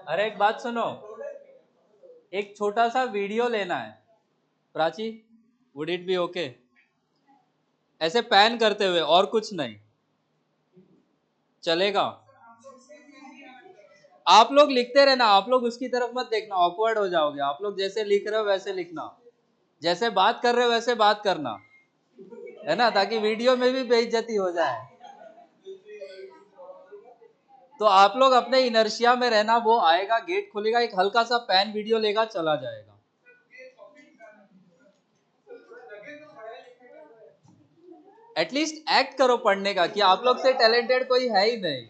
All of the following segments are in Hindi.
अरे एक बात सुनो, एक छोटा सा वीडियो लेना है। Prachi, would it be okay? ऐसे पैन करते हुए, और कुछ नहीं चलेगा। आप लोग लिखते रहना, आप लोग उसकी तरफ मत देखना, ऑकवर्ड हो जाओगे। आप लोग जैसे लिख रहे हो वैसे लिखना, जैसे बात कर रहे हो वैसे बात करना, है ना, ताकि वीडियो में भी बेइज्जती हो जाए। तो आप लोग अपने इनर्शिया में रहना, वो आएगा, गेट खुलेगा, एक हल्का सा पैन वीडियो लेगा, चला जाएगा। एटलीस्ट एक्ट करो पढ़ने का, कि आप लोग से टैलेंटेड कोई है ही नहीं।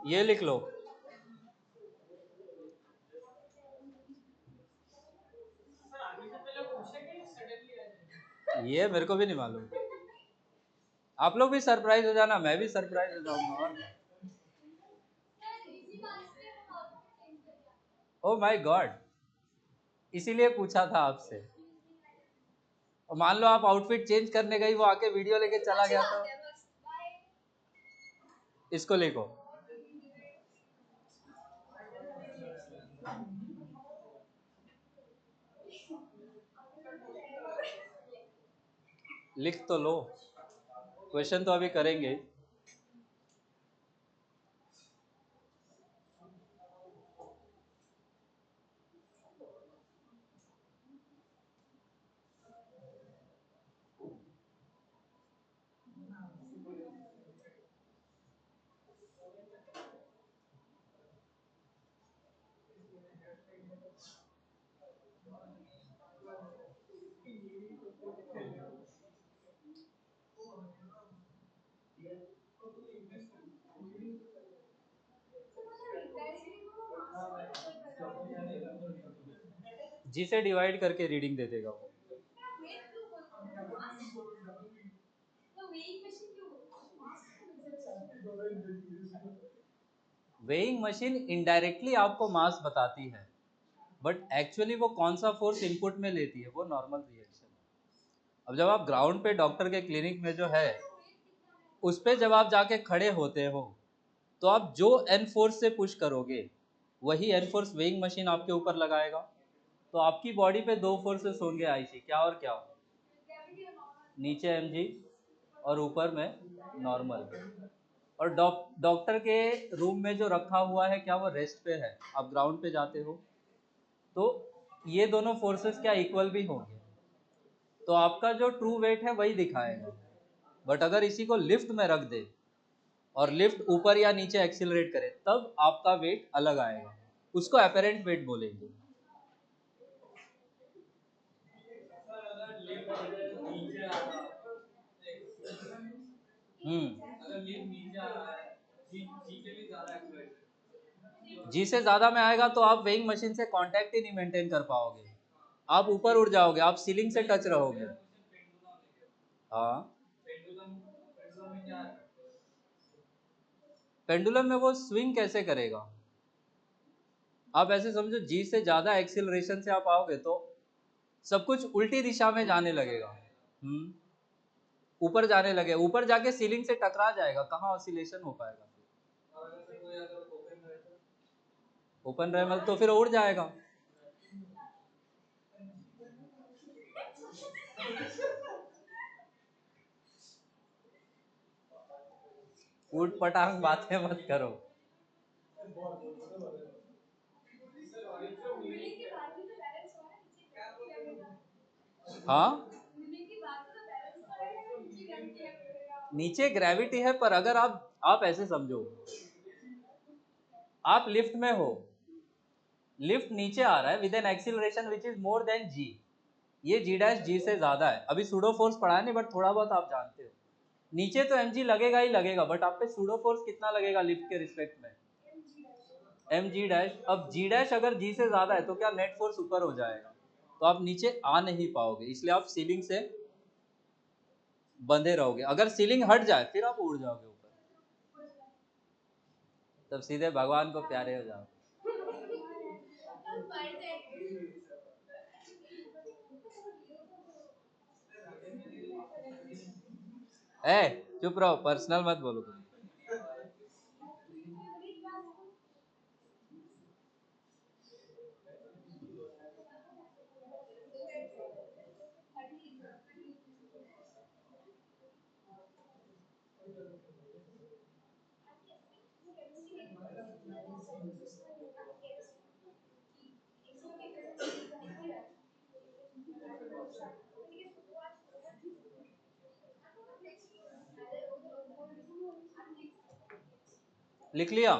ये लिख लो। ये मेरे को भी नहीं मालूम। आप लोग भी सरप्राइज हो जाना, मैं भी सरप्राइज हो जाऊंगा। और ओ माय गॉड, इसीलिए पूछा था आपसे। और मान लो आप आउटफिट चेंज करने गई, वो आके वीडियो लेके चला गया तो इसको लिखो। लिख तो लो, क्वेश्चन तो अभी करेंगे। जी से डिवाइड करके रीडिंग दे देगा वो। वेइंग मशीन इनडायरेक्टली आपको मास बताती है, बट एक्चुअली वो कौन सा फोर्स इनपुट में लेती है, वो नॉर्मल रिएक्शन है। अब जब आप ग्राउंड पे डॉक्टर के क्लिनिक में जो है, उस पे जब आप जाके खड़े होते हो, तो आप जो एन फोर्स से पुश करोगे, वही एन फोर्स वेइंग मशीन आपके ऊपर लगाएगा। तो आपकी बॉडी पे दो फोर्सेस होंगे आईसी, क्या और क्या? नीचे एमजी और ऊपर में नॉर्मल। और डॉक्टर के रूम में जो रखा हुआ है, क्या वो रेस्ट पे है? आप ग्राउंड पे जाते हो तो ये दोनों फोर्सेस क्या इक्वल भी होंगे, तो आपका जो ट्रू वेट है वही दिखाएगा। बट अगर इसी को लिफ्ट में रख दे और लिफ्ट ऊपर या नीचे एक्सिलरेट करे, तब आपका वेट अलग आएगा, उसको अपेरेंट वेट बोलेंगे। जी से ज्यादा में आएगा तो आप वेइंग मशीन से कांटेक्ट ही नहीं मेंटेन कर पाओगे, आप ऊपर उड़ जाओगे, आप सीलिंग से टच रहोगे। हाँ, पेंडुलम में वो स्विंग कैसे करेगा? आप ऐसे समझो, जी से ज्यादा एक्सिलरेशन से आप आओगे तो सब कुछ उल्टी दिशा में जाने लगेगा। ऊपर जाने लगे, ऊपर जाके सीलिंग से टकरा जाएगा, कहाँ ऑसिलेशन हो पाएगा? ओपन रहे मतलब तो फिर उड़ जाएगा। ऊट पटांग बातें मत करो। हाँ, नीचे ग्रेविटी है, पर अगर आप ऐसे समझो, आप लिफ्ट में हो, लिफ्ट नीचे आ रहा है with an acceleration which is more than g, ये जी डैश जी से ज्यादा है। अभी सूडो फोर्स पढ़ा नहीं, बट थोड़ा बहुत आप जानते हो। नीचे तो एम जी लगेगा ही लगेगा, बट आप पे सूडो फोर्स कितना लगेगा लिफ्ट के रिस्पेक्ट में? M G dash. अब जी डैश अगर जी से ज्यादा है तो क्या नेट फोर्स ऊपर हो जाएगा, तो आप नीचे आ नहीं पाओगे, इसलिए आप सीलिंग से बंधे रहोगे। अगर सीलिंग हट जाए फिर आप उड़ जाओगे ऊपर, तब सीधे भगवान को प्यारे हो जाओगे। ए, चुप रहो, पर्सनल मत बोलो तुम। लिख लिया?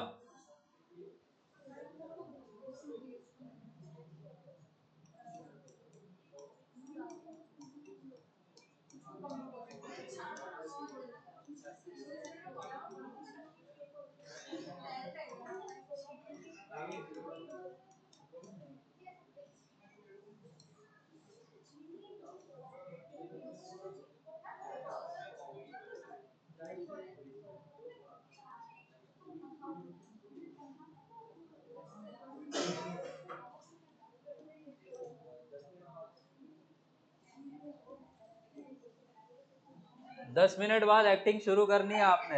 दस मिनट बाद एक्टिंग शुरू करनी है आपने,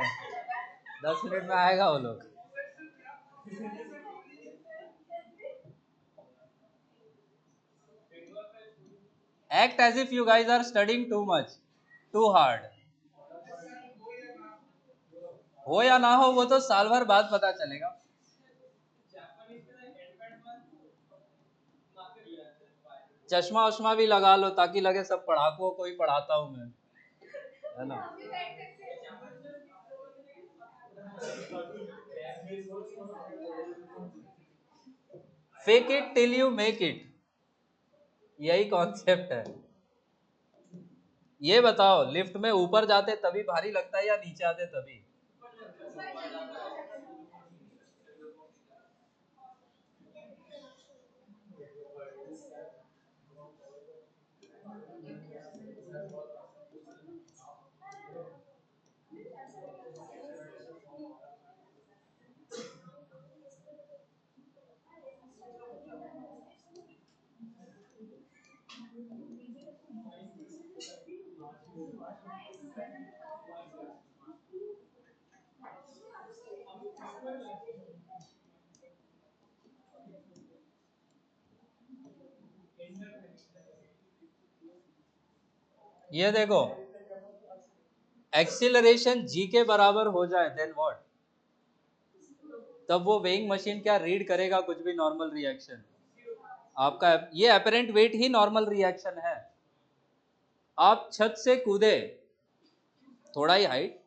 10 मिनट में आएगा वो लोग। Act as if you guys are studying too much, too hard. हो या ना हो वो तो साल भर बाद पता चलेगा। चश्मा वश्मा भी लगा लो ताकि लगे सब पढ़ाकों को ही पढ़ाता हूं मैं, है ना? Fake it till you make it, यही कॉन्सेप्ट है। ये बताओ, लिफ्ट में ऊपर जाते तभी भारी लगता है या नीचे आते तभी? ये देखो, एक्सीलरेशन जी के बराबर हो जाए देन व्हाट? तब वो वेइंग मशीन क्या रीड करेगा कुछ भी नॉर्मल रिएक्शन? आपका ये अपेरेंट वेट ही नॉर्मल रिएक्शन है। आप छत से कूदे, थोड़ा ही हाइट,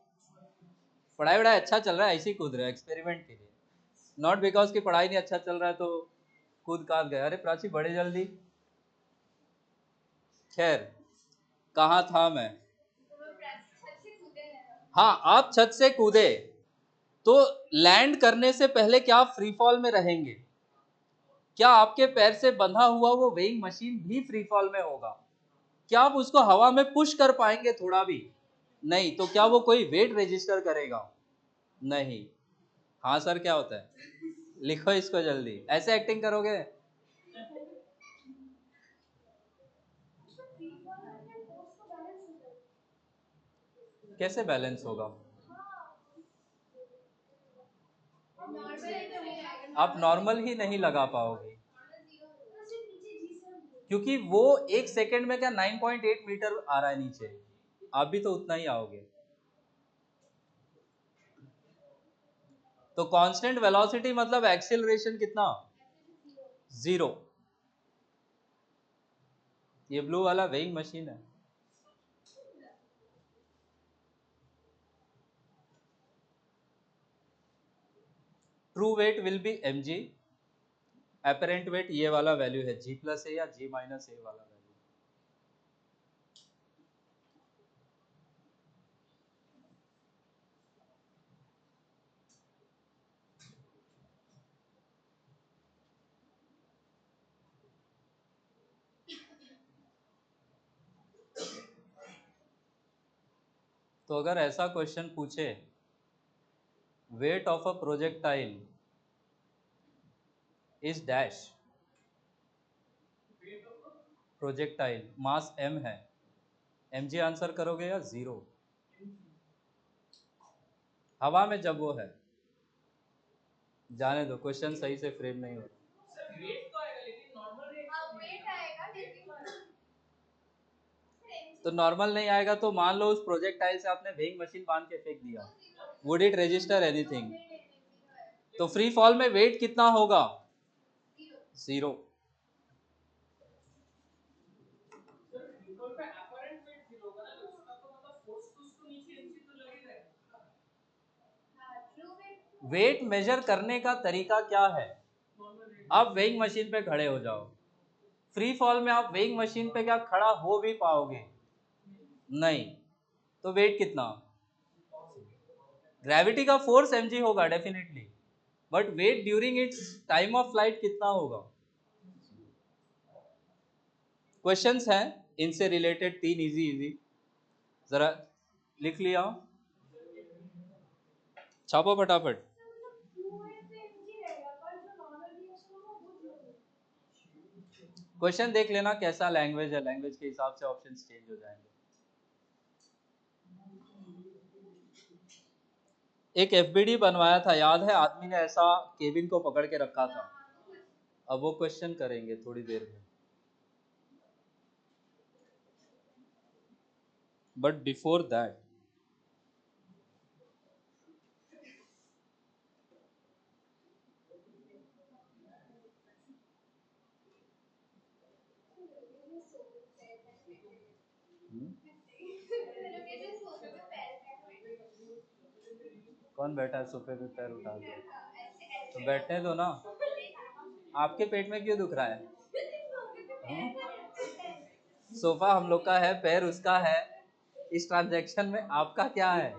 पढ़ाई वढ़ाई अच्छा चल रहा है, ऐसे ही कूद रहे एक्सपेरिमेंट के लिए, नॉट बिकॉज कि पढ़ाई नहीं अच्छा चल रहा है तो कूद काद गए। अरे प्राची बड़े जल्दी। खैर, कहाँ था मैं? हाँ, आप छत से कूदे तो लैंड करने से पहले क्या आप फ्री फॉल में रहेंगे? क्या आपके पैर से बंधा हुआ वो वेइंग मशीन भी फ्री फॉल में होगा? क्या आप उसको हवा में पुश कर पाएंगे थोड़ा भी? नहीं। तो क्या वो कोई वेट रजिस्टर करेगा? नहीं। हाँ सर क्या होता है, लिखो इसको जल्दी, ऐसे एक्टिंग करोगे? कैसे बैलेंस होगा? आप नॉर्मल ही नहीं लगा पाओगे, क्योंकि वो एक सेकंड में क्या 9.8 मीटर आ रहा है नीचे, आप भी तो उतना ही आओगे। तो कांस्टेंट वेलोसिटी मतलब एक्सीलरेशन कितना? 0। ये ब्लू वाला वेइंग मशीन है। True weight will be mg, apparent wait ये वाला वैल्यू है g प्लस ए या g माइनस ए वाला वैल्यू। तो अगर ऐसा क्वेश्चन पूछे, weight of a projectile is dash, projectile mass m है, mg आंसर करोगे या 0? हवा में जब वो है, जाने दो, क्वेश्चन सही से फ्रेम नहीं हो रहा। तो नॉर्मल नहीं आएगा तो मान लो उस प्रोजेक्टाइल से आपने वेइंग मशीन बांध के फेंक दिया, वुड इट रजिस्टर एनीथिंग? तो फ्री फॉल में वेट कितना होगा? 0। वेट मेजर करने का तरीका क्या है? आप वेइंग मशीन पे खड़े हो जाओ, फ्री फॉल में आप वेइंग मशीन पे क्या खड़ा हो भी पाओगे? नहीं। तो वेट कितना? ग्रेविटी का फोर्स mg होगा definitely, but weight during its time of flight कितना होगा? क्वेश्चंस हैं इनसे रिलेटेड, 3 इजी इजी, जरा लिख लिया, छापो फटाफट। क्वेश्चन देख लेना कैसा लैंग्वेज है, लैंग्वेज के हिसाब से ऑप्शंस चेंज हो जाएंगे। एक एफबीडी बनवाया था, याद है? आदमी ने ऐसा केबिन को पकड़ के रखा था। अब वो क्वेश्चन करेंगे थोड़ी देर में, बट बिफोर दैट कौन बैठा है सोफे पे पैर उठा के? तो बैठने दो ना, आपके पेट में क्यों दुख रहा है? सोफा हम लोग का है, पैर उसका है, इस ट्रांजैक्शन में आपका क्या है?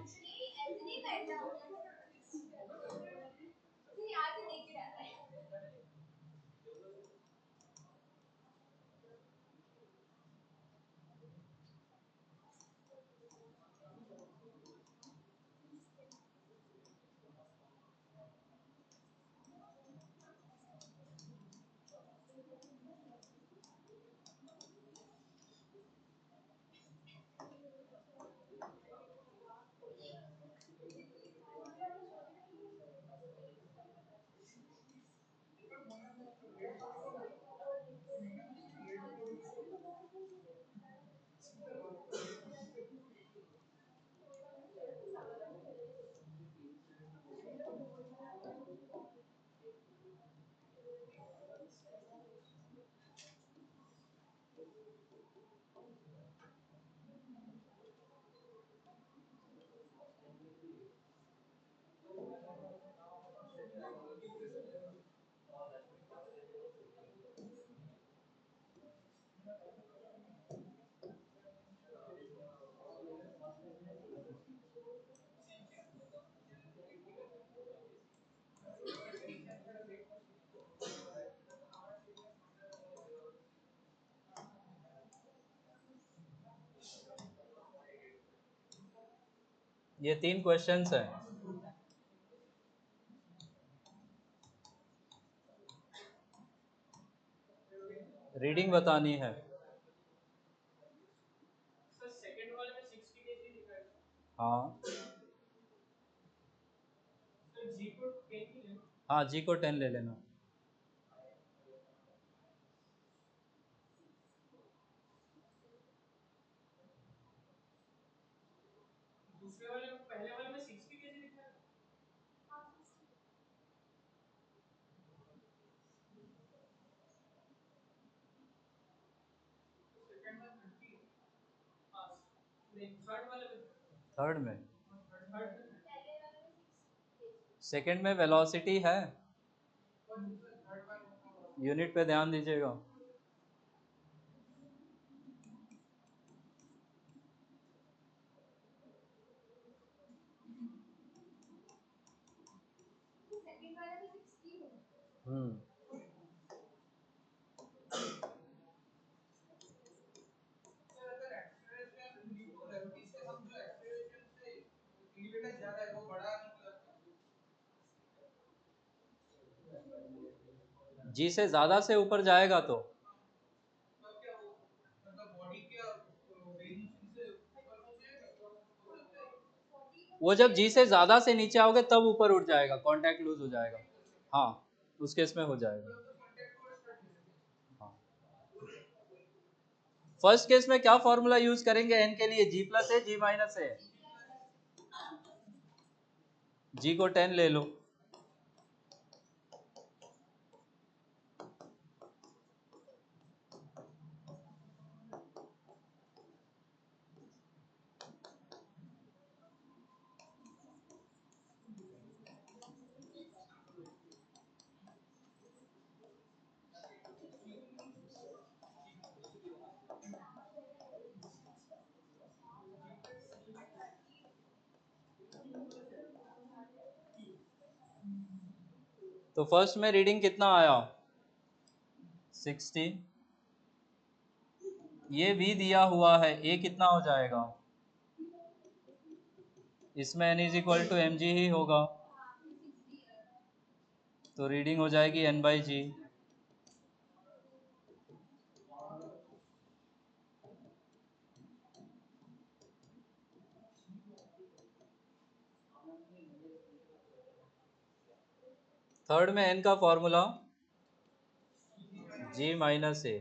ये 3 क्वेश्चंस हैं। रीडिंग बतानी है। हाँ हाँ, जी को 10 ले लेना। थर्ड में, सेकंड में वेलोसिटी है, यूनिट पे ध्यान दीजिएगा। हम्म। जी से ज्यादा से ऊपर जाएगा तो वो जब जी से ज्यादा से नीचे आओगे तब ऊपर उठ जाएगा, कांटेक्ट लूज हो जाएगा। हाँ, उस केस में हो जाएगा। हाँ, फर्स्ट केस में क्या फॉर्मूला यूज करेंगे एन के लिए? जी प्लस है, जी माइनस है। जी को 10 ले लो। तो फर्स्ट में रीडिंग कितना आया? 60। ये v दिया हुआ है, a कितना हो जाएगा? इसमें n is equal to M g ही होगा, तो रीडिंग हो जाएगी n बाई जी। थर्ड में n का फॉर्मूला g माइनस ए।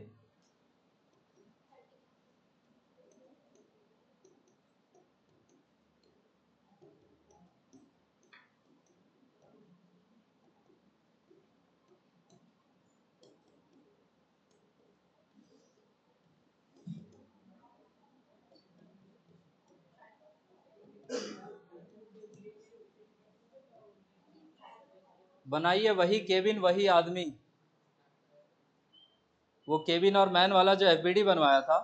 बनाइए वही केबिन, वही आदमी, वो केबिन और मैन वाला जो एफबीडी बनवाया था,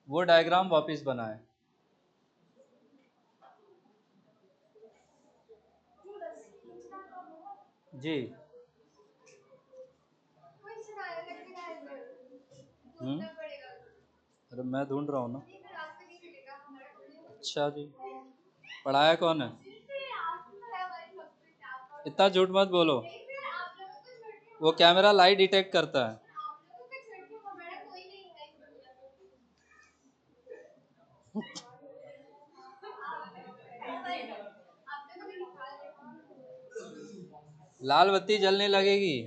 वो डायग्राम वापस बनाए। जी। हम्म। अरे मैं ढूंढ रहा हूँ ना। अच्छा जी, पढ़ाया कौन है? इतना झूठ मत बोलो, वो कैमरा लाइट डिटेक्ट करता है। लाल बत्ती जलने लगेगी।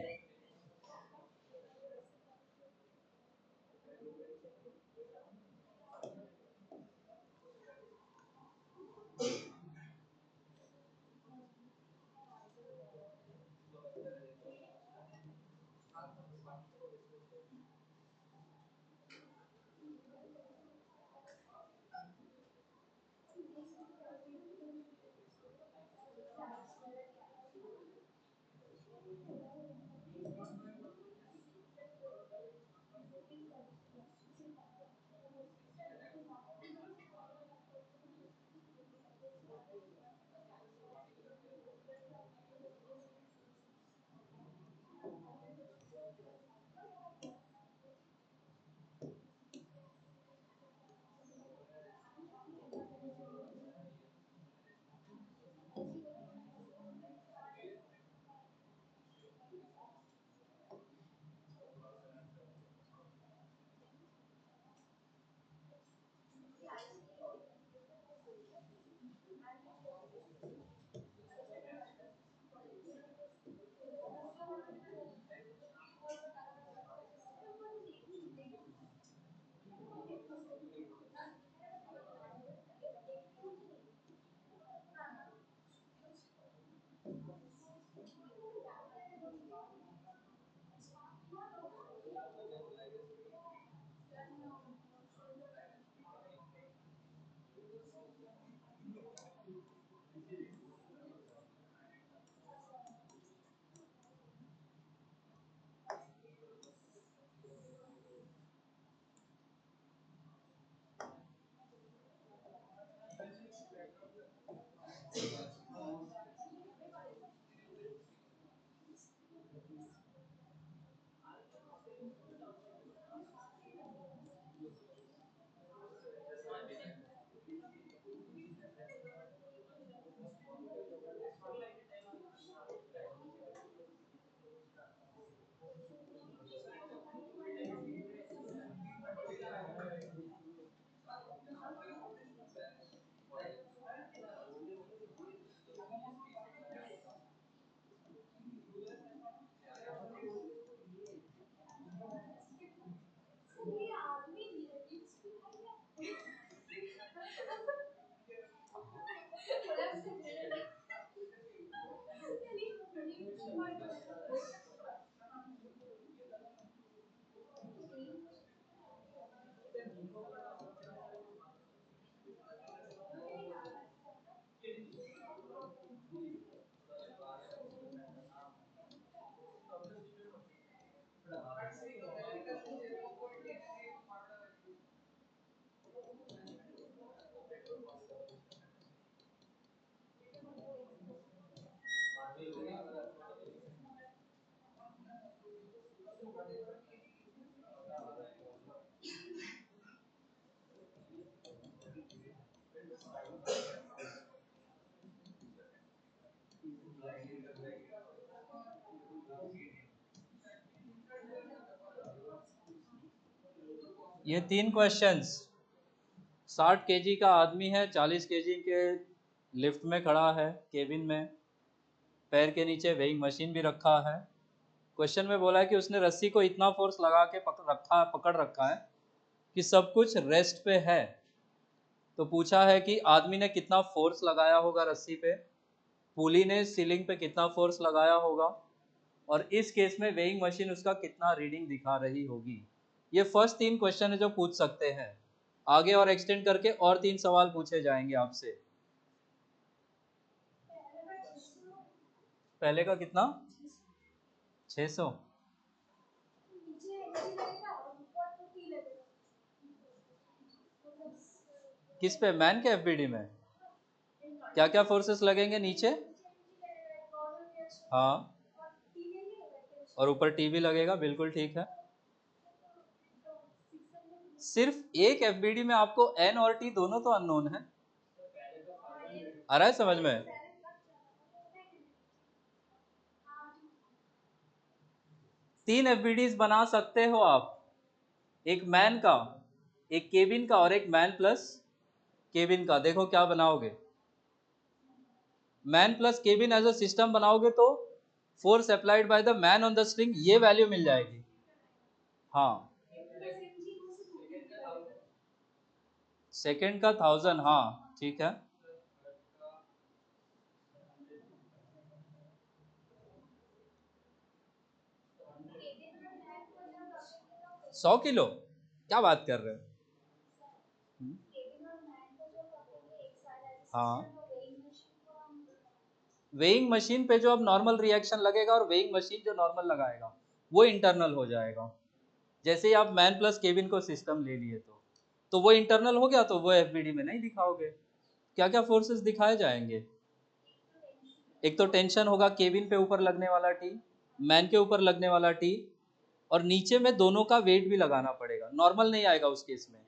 ये 3 क्वेश्चंस। 60 kg का आदमी है, 40 kg के लिफ्ट में खड़ा है केबिन में, पैर के नीचे वेइंग मशीन भी रखा है। क्वेश्चन में बोला है कि उसने रस्सी को इतना फोर्स लगा के पकड़ रखा है कि सब कुछ रेस्ट पे है। तो पूछा है कि आदमी ने कितना फोर्स लगाया होगा रस्सी पे, पुली ने सीलिंग पे कितना फोर्स लगाया होगा, और इस केस में वेइंग मशीन उसका कितना रीडिंग दिखा रही होगी। ये फर्स्ट 3 क्वेश्चन है जो पूछ सकते हैं। आगे और एक्सटेंड करके और 3 सवाल पूछे जाएंगे आपसे। पहले का कितना? 600। किस पे? मैन के एफबीडी में क्या क्या फोर्सेस लगेंगे नीचे? हाँ, और ऊपर टी भी लगेगा, बिल्कुल ठीक है। सिर्फ एक एफबीडी में आपको एन और टी दोनों तो अननोन है। आ रहा है समझ में? तीन एफबीडीज बना सकते हो आप, एक मैन का, एक केबिन का, और एक मैन प्लस केबिन का। देखो क्या बनाओगे। Man plus cabin as a system बनाओगे तो force applied by the man on the string ये वैल्यू मिल जाएगी। हाँ, सेकेंड का 1000। हाँ ठीक है। 100 किलो? क्या बात कर रहे हो? हाँ, वेइंग मशीन पे जो अब नॉर्मल रिएक्शन लगेगा और वेइंग मशीन जो नॉर्मल लगाएगा वो इंटरनल हो जाएगा। जैसे ही आप मैन प्लस केबिन को सिस्टम ले लिए तो वो इंटरनल हो गया, तो वो एफबीडी में नहीं दिखाओगे। क्या क्या फोर्सेस दिखाए जाएंगे? एक तो टेंशन होगा केबिन पे ऊपर लगने वाला टी, मैन के ऊपर लगने वाला टी, और नीचे में दोनों का वेट भी लगाना पड़ेगा, नॉर्मल नहीं आएगा उस केस में।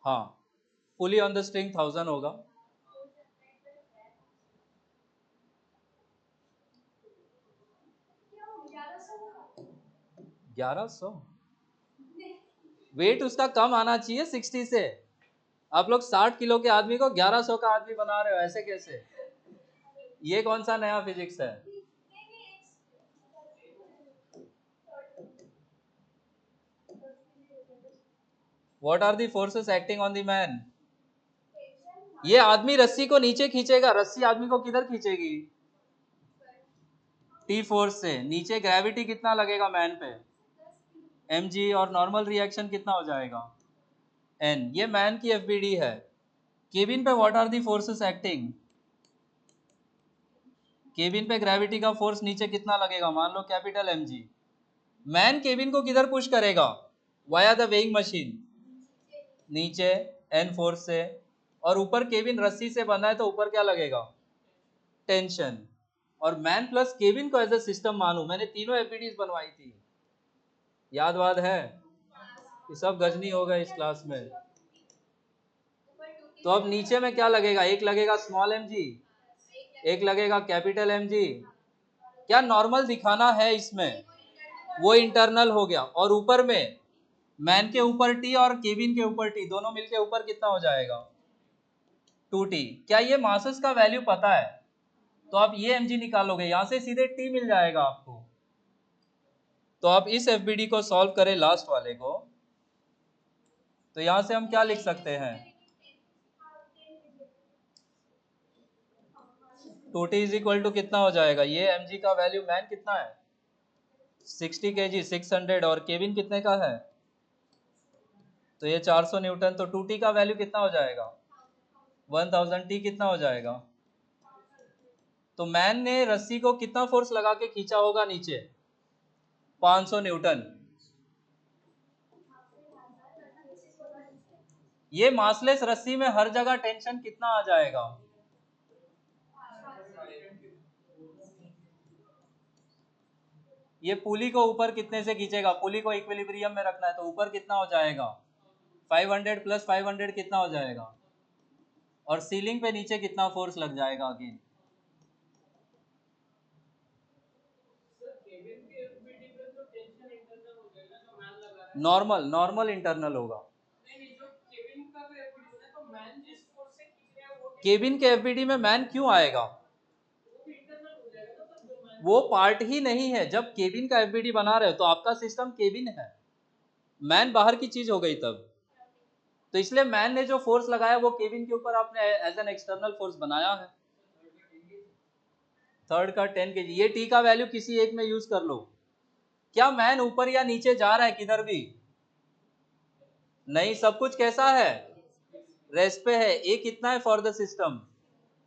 हाँ, पुली ऑन द स्ट्रिंग 1000 होगा। 1100? वेट उसका कम आना चाहिए 60 से। आप लोग 60 किलो के आदमी को 1100 का आदमी बना रहे हो, ऐसे कैसे? ये कौन सा नया फिजिक्स है? What are the forces acting on the man? ये आदमी रस्सी को नीचे खींचेगा, रस्सी आदमी को किधर खींचेगी? टी फोर्स से। नीचे ग्रेविटी कितना लगेगा मैन पे? mg, और नॉर्मल रिएक्शन कितना हो जाएगा? n। ये मैन की एफबीडी है। केबिन पे what are the forces acting? Cabin पे ग्रेविटी का फोर्स नीचे कितना लगेगा? मान लो कैपिटल mg। मैन केबिन को किधर पुश करेगा? वाया द वेइंग मशीन, नीचे n फोर्स से। और ऊपर केबिन रस्सी से बना है तो ऊपर क्या लगेगा? टेंशन। और मैन प्लस केबिन को एज ए सिस्टम मानू, मैंने तीनों एफबीडीज बनवाई थी, याद वाद है? ये सब गजनी होगा इस क्लास में। तो अब नीचे में क्या लगेगा? एक लगेगा स्मॉल mg, एक लगेगा कैपिटल mg। क्या नॉर्मल दिखाना है इसमें? वो इंटरनल हो गया। और ऊपर में मैन के ऊपर टी और केबिन के ऊपर टी, दोनों मिलके ऊपर कितना हो जाएगा? 2t। क्या ये मासेस का वैल्यू पता है? तो आप ये mg निकालोगे, यहां से सीधे t मिल जाएगा आपको। तो आप इस एफबीडी को सॉल्व करें, लास्ट वाले को, तो यहां से हम क्या लिख सकते हैं? 2t इज इक्वल टू कितना हो जाएगा? ये mg का वैल्यू मैन कितना है? 60 kg, 600, और केबिन कितने का है? तो ये 400 न्यूटन। तो 2t का वैल्यू कितना हो जाएगा? 1000। t कितना हो जाएगा? तो मैन ने रस्सी को कितना फोर्स लगा के खींचा होगा नीचे? 500 न्यूटन। ये मासलेस रस्सी में हर जगह टेंशन कितना आ जाएगा? ये पुली को ऊपर कितने से खींचेगा? पुली को इक्विलिब्रियम में रखना है तो ऊपर कितना हो जाएगा? 500 प्लस 500 कितना हो जाएगा? और सीलिंग पे नीचे कितना फोर्स लग जाएगा अगेन? नॉर्मल इंटरनल होगा। केबिन के एफबीडी में मैन क्यों आएगा? वो पार्ट ही नहीं है। जब केबिन का एफबीडी बना रहे हो तो आपका सिस्टम केबिन है, मैन बाहर की चीज हो गई तब। तो इसलिए मैन ने जो फोर्स लगाया वो केबिन के ऊपर आपने एज एन एक्सटर्नल फोर्स बनाया है। थर्ड का 10 kg। ये टी का वैल्यू किसी एक में यूज कर लो। क्या मैन ऊपर या नीचे जा रहा है किधर भी? नहीं, सब कुछ कैसा है? रेस्ट पे है। ए कितना है फॉर द सिस्टम?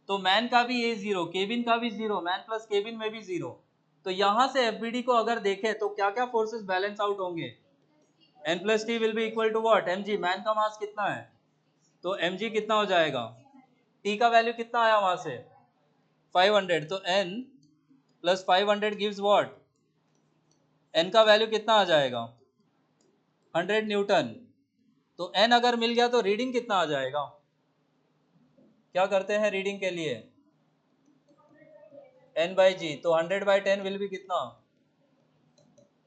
तो मैन का भी ए जीरो, केबिन का भी जीरो, मैन प्लस केबिन में भी जीरो। तो यहां से एफबीडी को अगर देखें तो क्या क्या फोर्सेस बैलेंस आउट होंगे? N plus T will be equal to what? MG. Man का मास कितना है? तो mg कितना हो जाएगा? t का वैल्यू कितना आया वहां से? 500। तो n plus 500 gives what? n का वैल्यू कितना आ जाएगा? 100 न्यूटन। तो n अगर मिल गया तो रीडिंग कितना आ जाएगा? क्या करते हैं रीडिंग के लिए? n बाई जी। तो 100 बाई 10 विल बी कितना?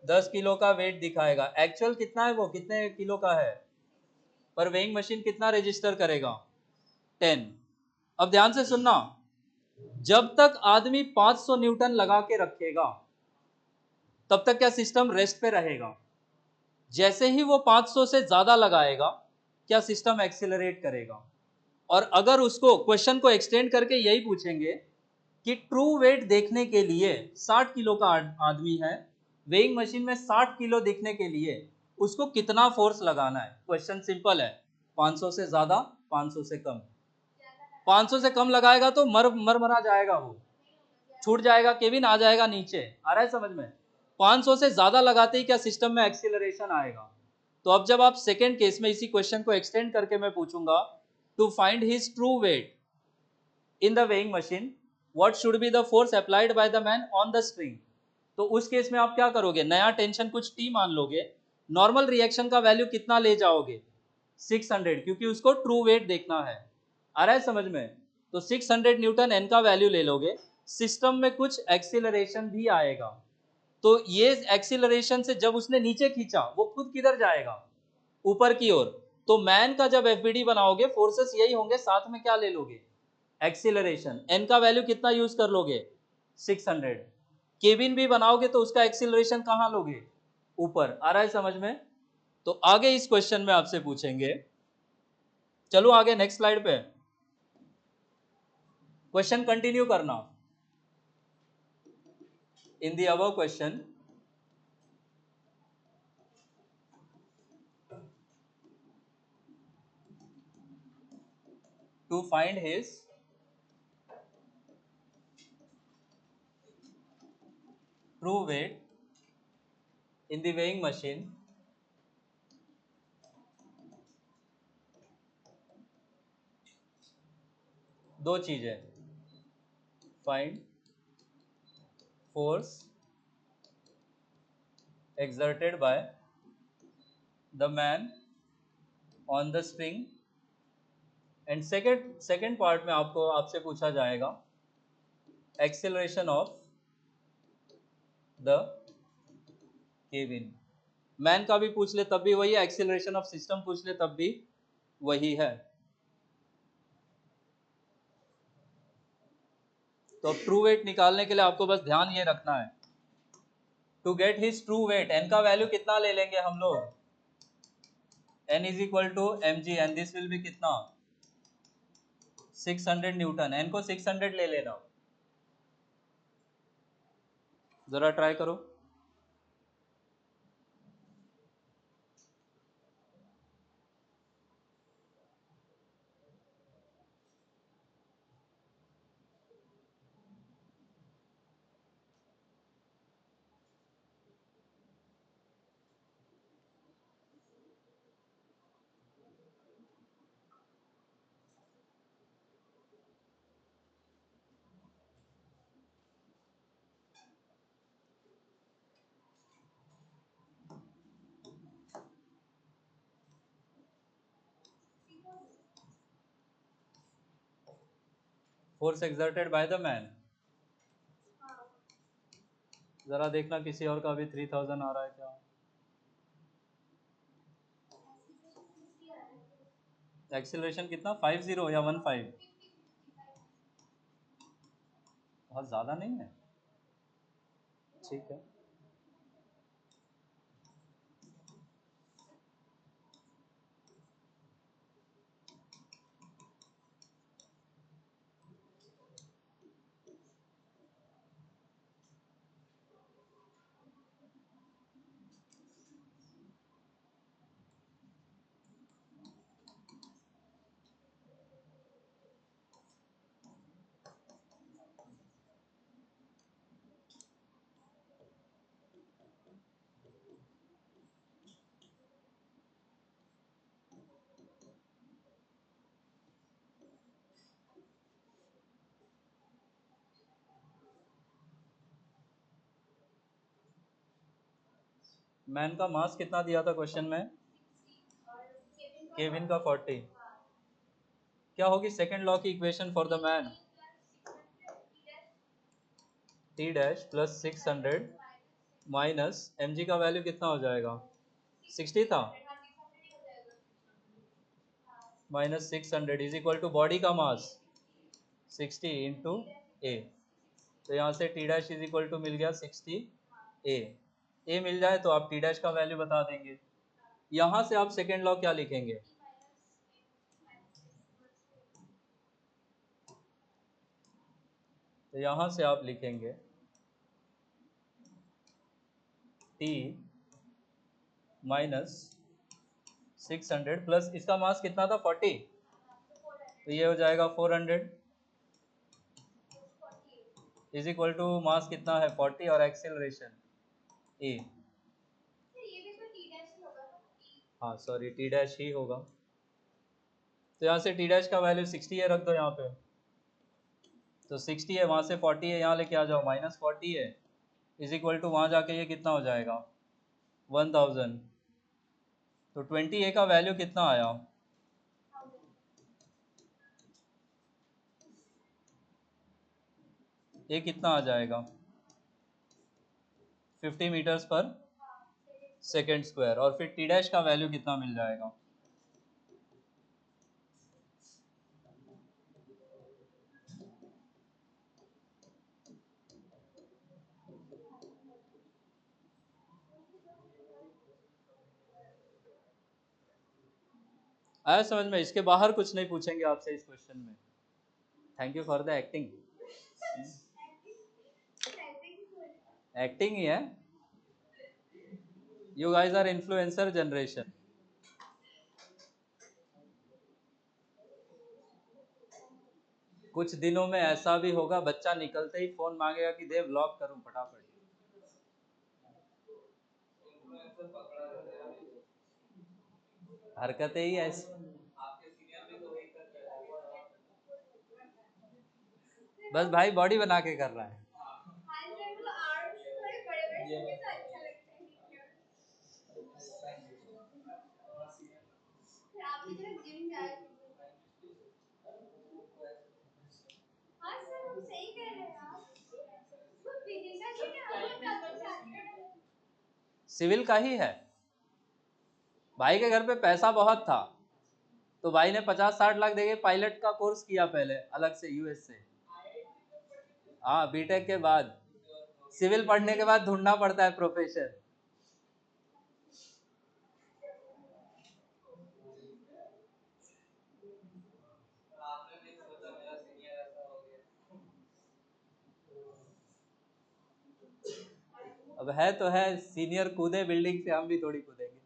10 किलो का वेट दिखाएगा। एक्चुअल कितना है? वो कितने किलो का है? पर वेइंग मशीन कितना रजिस्टर करेगा? 10। अब ध्यान से सुनना, जब तक आदमी 500 न्यूटन लगा के रखेगा तब तक क्या सिस्टम रेस्ट पे रहेगा? जैसे ही वो 500 से ज्यादा लगाएगा क्या सिस्टम एक्सीलरेट करेगा? और अगर उसको क्वेश्चन को एक्सटेंड करके यही पूछेंगे कि ट्रू वेट देखने के लिए 60 किलो का आदमी है, वेइंग मशीन में 60 किलो दिखने के लिए उसको कितना फोर्स लगाना है? क्वेश्चन सिंपल है, 500 से ज्यादा, 500 से कम। 500 से कम लगाएगा तो मरा जाएगा, वो छूट जाएगा, केबिन आ जाएगा नीचे। आ रहा है समझ में? 500 से ज्यादा लगाते ही क्या सिस्टम में एक्सीलरेशन आएगा? तो अब जब आप सेकेंड केस में इसी क्वेश्चन को एक्सटेंड करके मैं पूछूंगा, to find his true weight in the weighing machine what should be the force applied by the man on the string. तो उस केस में आप क्या करोगे? नया टेंशन कुछ टी मान लोगे, नॉर्मल रिएक्शन का वैल्यू कितना ले जाओगे? 600, क्योंकि उसको ट्रू वेट देखना है। आ रहा है समझ में? तो 600 न्यूटन एन का वैल्यू ले लोगे, सिस्टम में कुछ एक्सीलरेशन भी आएगा। तो ये एक्सीलरेशन से जब उसने नीचे खींचा वो खुद किधर जाएगा? ऊपर की ओर। तो मैन का जब एफबीडी बनाओगे फोर्सेस यही होंगे, साथ में क्या ले लोगे, एक्सीलरेशन। एन का वैल्यू कितना यूज कर लोगे, 600। केबिन भी बनाओगे तो उसका एक्सीलरेशन कहाँ लोगे, ऊपर। आ रहा है समझ में? तो आगे इस क्वेश्चन में आपसे पूछेंगे, चलो आगे नेक्स्ट स्लाइड पे, क्वेश्चन कंटिन्यू करना। In the above question, to find his true weight in the weighing machine, दो चीजें, find force exerted by the man on the string, and second part में आपको आपसे पूछा जाएगा acceleration of the cabin. Man का भी पूछ ले तब भी वही है, एक्सेलरेशन ऑफ सिस्टम पूछ ले तब भी वही है। तो अब ट्रू वेट निकालने के लिए आपको बस ध्यान ये रखना है, to get his true weight, N का वैल्यू कितना ले लेंगे हम लोग, n is equal to M G, and this will be कितना, 600 न्यूटन। एन को 600 ले लेना, जरा ट्राई करो। Force exerted by the man, जरा देखना किसी और का भी 3000 आ रहा है क्या। एक्सीलरेशन कितना, 50 या 15, बहुत ज्यादा नहीं है, ठीक है। मैन का मास कितना दिया था क्वेश्चन में, केविन का 40। क्या होगी सेकंड लॉ की equation for the man, T dash plus 600 minus m g का वैल्यू कितना हो जाएगा, 60 था, minus 600 is equal to body का मास 60 इंटू ए। तो यहाँ से T dash is equal to मिल गया 60 ए मिल जाए तो आप टी डैश का वैल्यू बता देंगे। यहाँ से आप सेकेंड लॉ क्या लिखेंगे, तो यहाँ से आप लिखेंगे टी माइनस 600 प्लस इसका मास कितना था 40, तो ये हो जाएगा 400 इज इक्वल टू मास कितना है 40 और एक्सेलरेशन ए, हाँ सॉरी टी डैश ही होगा। तो यहाँ से टी डैश का वैल्यू 60 है, रख दो यहाँ पे, तो 60 है, वहाँ से 40 है, यहाँ लेके आ जाओ माइनस 40 है, इज इक्वल टू वहाँ जाके ये कितना हो जाएगा 1000। तो 20 ए का वैल्यू कितना आया, ये कितना आ जाएगा 50 मीटर्स पर सेकेंड स्क्वायर, और फिर टी डैश का वैल्यू कितना मिल जाएगा, आया समझ में? इसके बाहर कुछ नहीं पूछेंगे आपसे इस क्वेश्चन में। Thank you for the acting. Acting ही है। You guys are influencer generation. कुछ दिनों में ऐसा भी होगा, बच्चा निकलते ही फोन मांगेगा कि दे व्लॉग करूं फटाफट। हरकतें ही ऐसी। बस भाई बॉडी बना के कर रहा है। सिविल का ही है। भाई के घर पे पैसा बहुत था, तो भाई ने 50-60 लाख देके पायलट का कोर्स किया पहले अलग से यूएस से। हाँ, बीटेक के बाद। सिविल पढ़ने के बाद ढूंढना पड़ता है प्रोफेशन। अब है तो है, सीनियर कूदे बिल्डिंग से, हम भी थोड़ी कूदेंगे।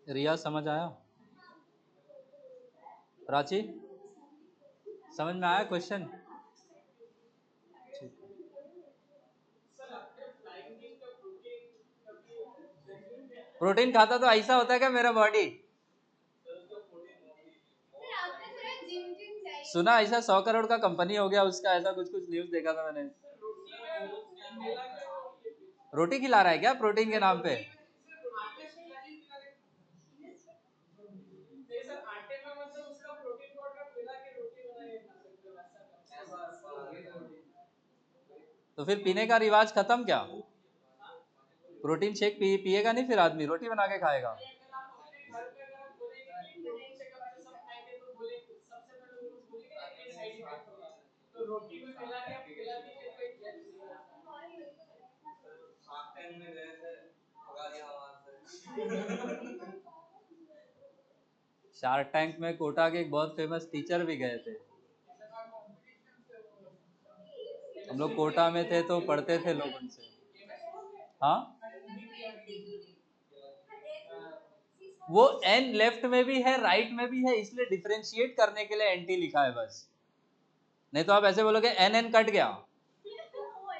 रिया समझ आया? प्राची समझ में आया क्वेश्चन? प्रोटीन खाता तो ऐसा होता है क्या मेरा बॉडी? सुना ऐसा 100 करोड़ का कंपनी हो गया उसका, ऐसा कुछ कुछ न्यूज देखा था मैंने। रोटी खिला रहा है क्या प्रोटीन के नाम पे? तो फिर पीने का रिवाज खत्म क्या? प्रोटीन शेक पिएगा नहीं, फिर आदमी रोटी बना के खाएगा। शार्क टैंक में कोटा के एक बहुत फेमस टीचर भी गए थे। हम लोग कोटा में थे तो पढ़ते थे लोग उनसे। हाँ, वो एन लेफ्ट में भी है राइट में भी है, इसलिए डिफरेंशिएट करने के लिए एंटी लिखा है बस। नहीं तो आप ऐसे बोलोगे एन एन कट गया,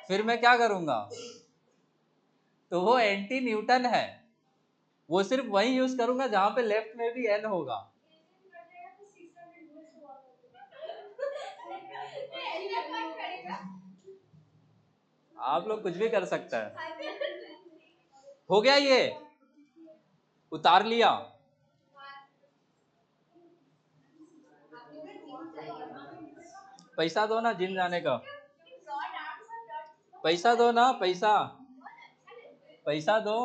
फिर मैं क्या करूंगा? तो वो एंटी न्यूटन है, वो सिर्फ वही यूज करूंगा जहां पे लेफ्ट में भी एन होगा। आप लोग कुछ भी कर सकते हैं। हो गया, ये उतार लिया। पैसा दो ना जिम जाने का, पैसा दो ना, पैसा पैसा दो।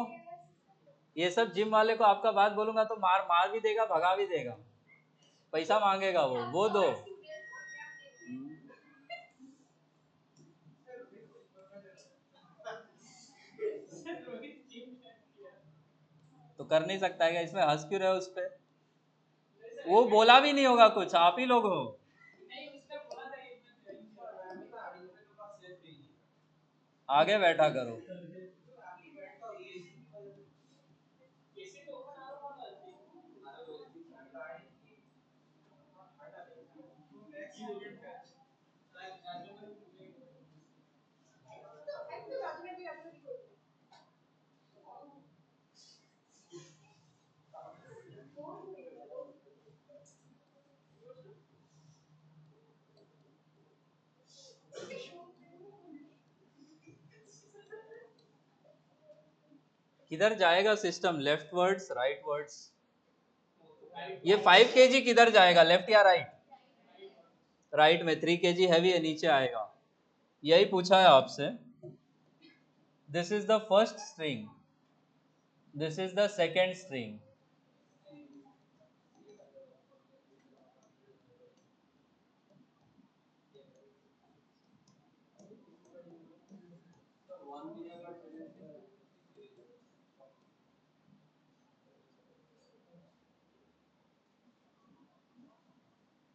ये सब जिम वाले को आपका बात बोलूंगा तो मार मार भी देगा, भगा भी देगा। पैसा मांगेगा वो दो। तो कर नहीं सकता है क्या? इसमें हंस क्यों रहे हो उस पे? वो बोला भी नहीं होगा कुछ, आप ही लोग हो। आगे बैठा करो। किधर जाएगा system, left words right words? ये 5 kg किधर जाएगा, लेफ्ट या राइट? राइट में 3 kg हैवी है, नीचे आएगा। यही पूछा है आपसे। This is the first string, this is the second string.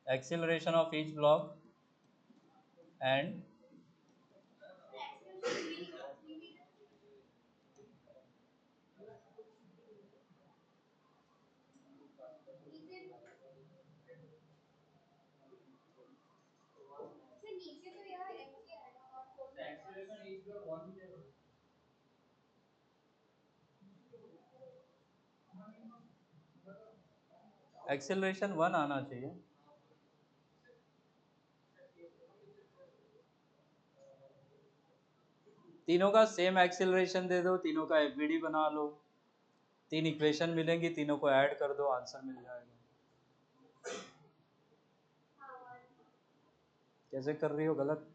Acceleration of each block and acceleration 1 आना चाहिए। तीनों का सेम एक्सीलरेशन दे दो, तीनों का एफबीडी बना लो, 3 इक्वेशन मिलेंगी, तीनों को ऐड कर दो, आंसर मिल जाएगा। कैसे कर रही हो गलत?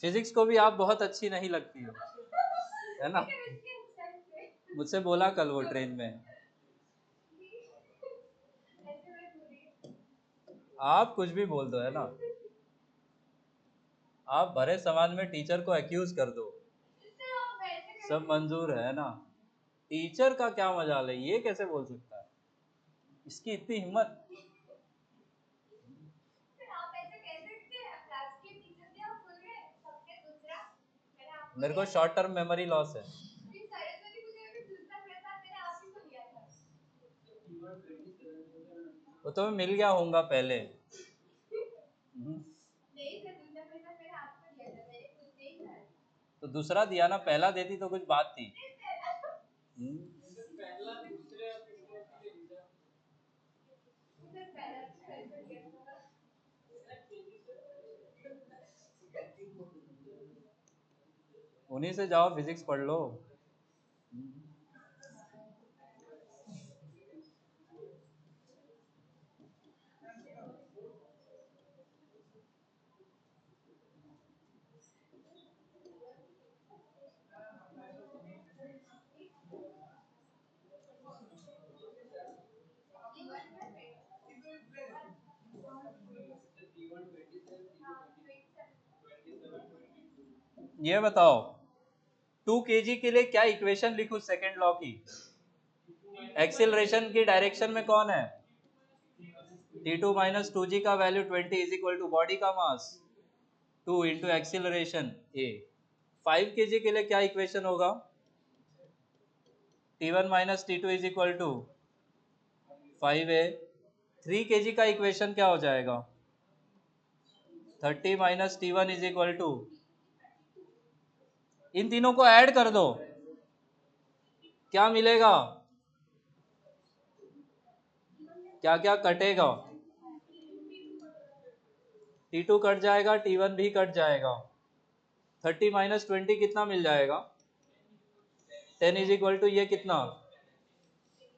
फिजिक्स को भी आप बहुत अच्छी नहीं लगती हो, है ना? मुझसे बोला कल वो ट्रेन में। आप कुछ भी बोल दो, है ना? आप भरे समाज में टीचर को एक्यूज कर दो, सब मंजूर है ना? टीचर का क्या मजाल है, ये कैसे बोल सकता है? इसकी इतनी हिम्मत। मेरे को शॉर्ट टर्म मेमोरी लॉस है। वो तो मैं मिल गया होऊंगा पहले। तो दूसरा दिया ना, पहला देती तो कुछ बात थी। उन्हीं से जाओ, फिजिक्स पढ़ लो। ये बताओ, 2 kg के लिए क्या इक्वेशन लिखूं सेकेंड लॉ की? एक्सीलरेशन की डायरेक्शन में कौन है? T2 माइनस 2g का value 20 is equal to body का mass 2 into acceleration a। 5 kg के लिए क्या इक्वेशन होगा? T1 minus T2 is equal to 5a। 3 kg का इक्वेशन क्या हो जाएगा? 30 minus T1 is equal to, इन तीनों को ऐड कर दो, क्या मिलेगा? क्या क्या कटेगा? T2 कट जाएगा, T1 भी कट जाएगा। 30 माइनस 20 कितना मिल जाएगा? 10 इज इक्वल टू ये कितना?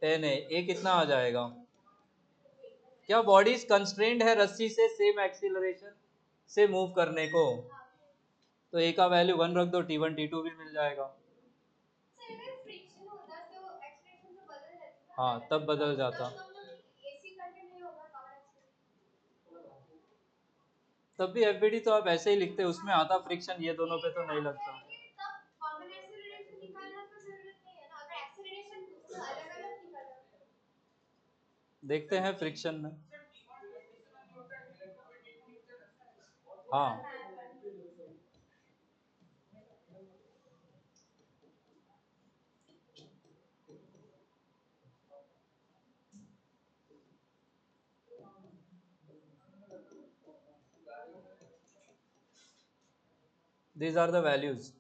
10 है, ये कितना आ जाएगा? क्या बॉडीज कंस्ट्रेंड है रस्सी से सेम एक्सीलरेशन से मूव करने को? तो ए का वैल्यू 1 रख दो, T1 T2 भी मिल जाएगा। हाँ, तब बदल जाता। तब भी एफबीडी तो आप ऐसे ही लिखते, उसमें आता फ्रिक्शन, ये दोनों पे तो नहीं लगता। देखते हैं फ्रिक्शन में। हाँ, these are the values।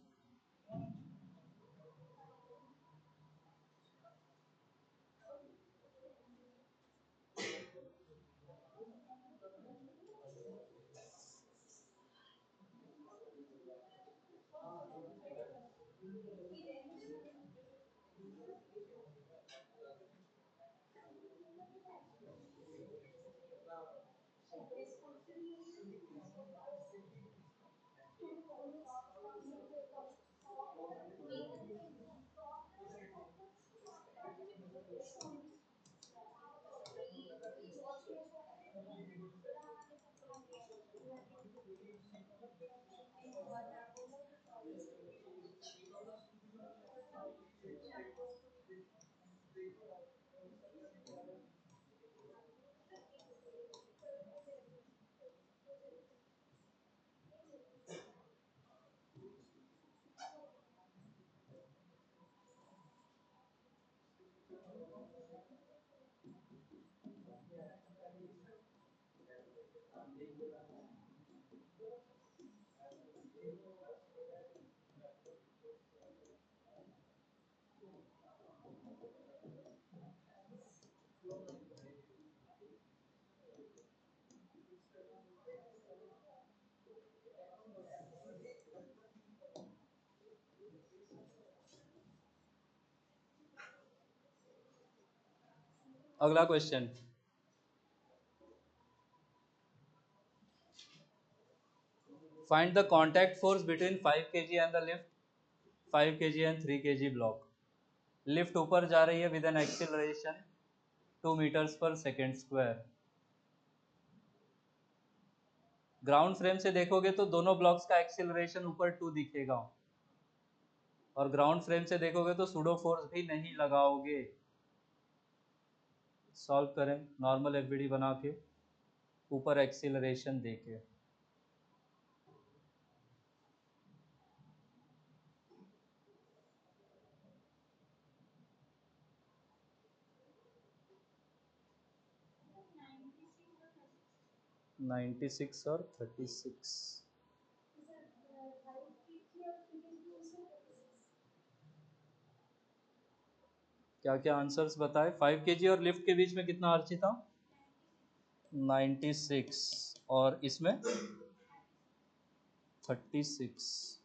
अगला question, find the contact force between 5 kg and the lift 5 kg and 3 kg block. Lift ऊपर जा रही है विद एन एक्सीलरेशन 2 मीटर्स पर सेकेंड स्क्वायर। ग्राउंड फ्रेम से देखोगे तो दोनों ब्लॉक्स का एक्सीलरेशन ऊपर 2 दिखेगा, और ग्राउंड फ्रेम से देखोगे तो सूडो फोर्स भी नहीं लगाओगे। सॉल्व करें नॉर्मल एफबीडी बना के, ऊपर एक्सीलरेशन देके। नाइन्टी सिक्स और 36, क्या क्या आंसर्स बताए? 5 केजी और लिफ्ट के बीच में कितना अर्चिता? 96, और इसमें 36।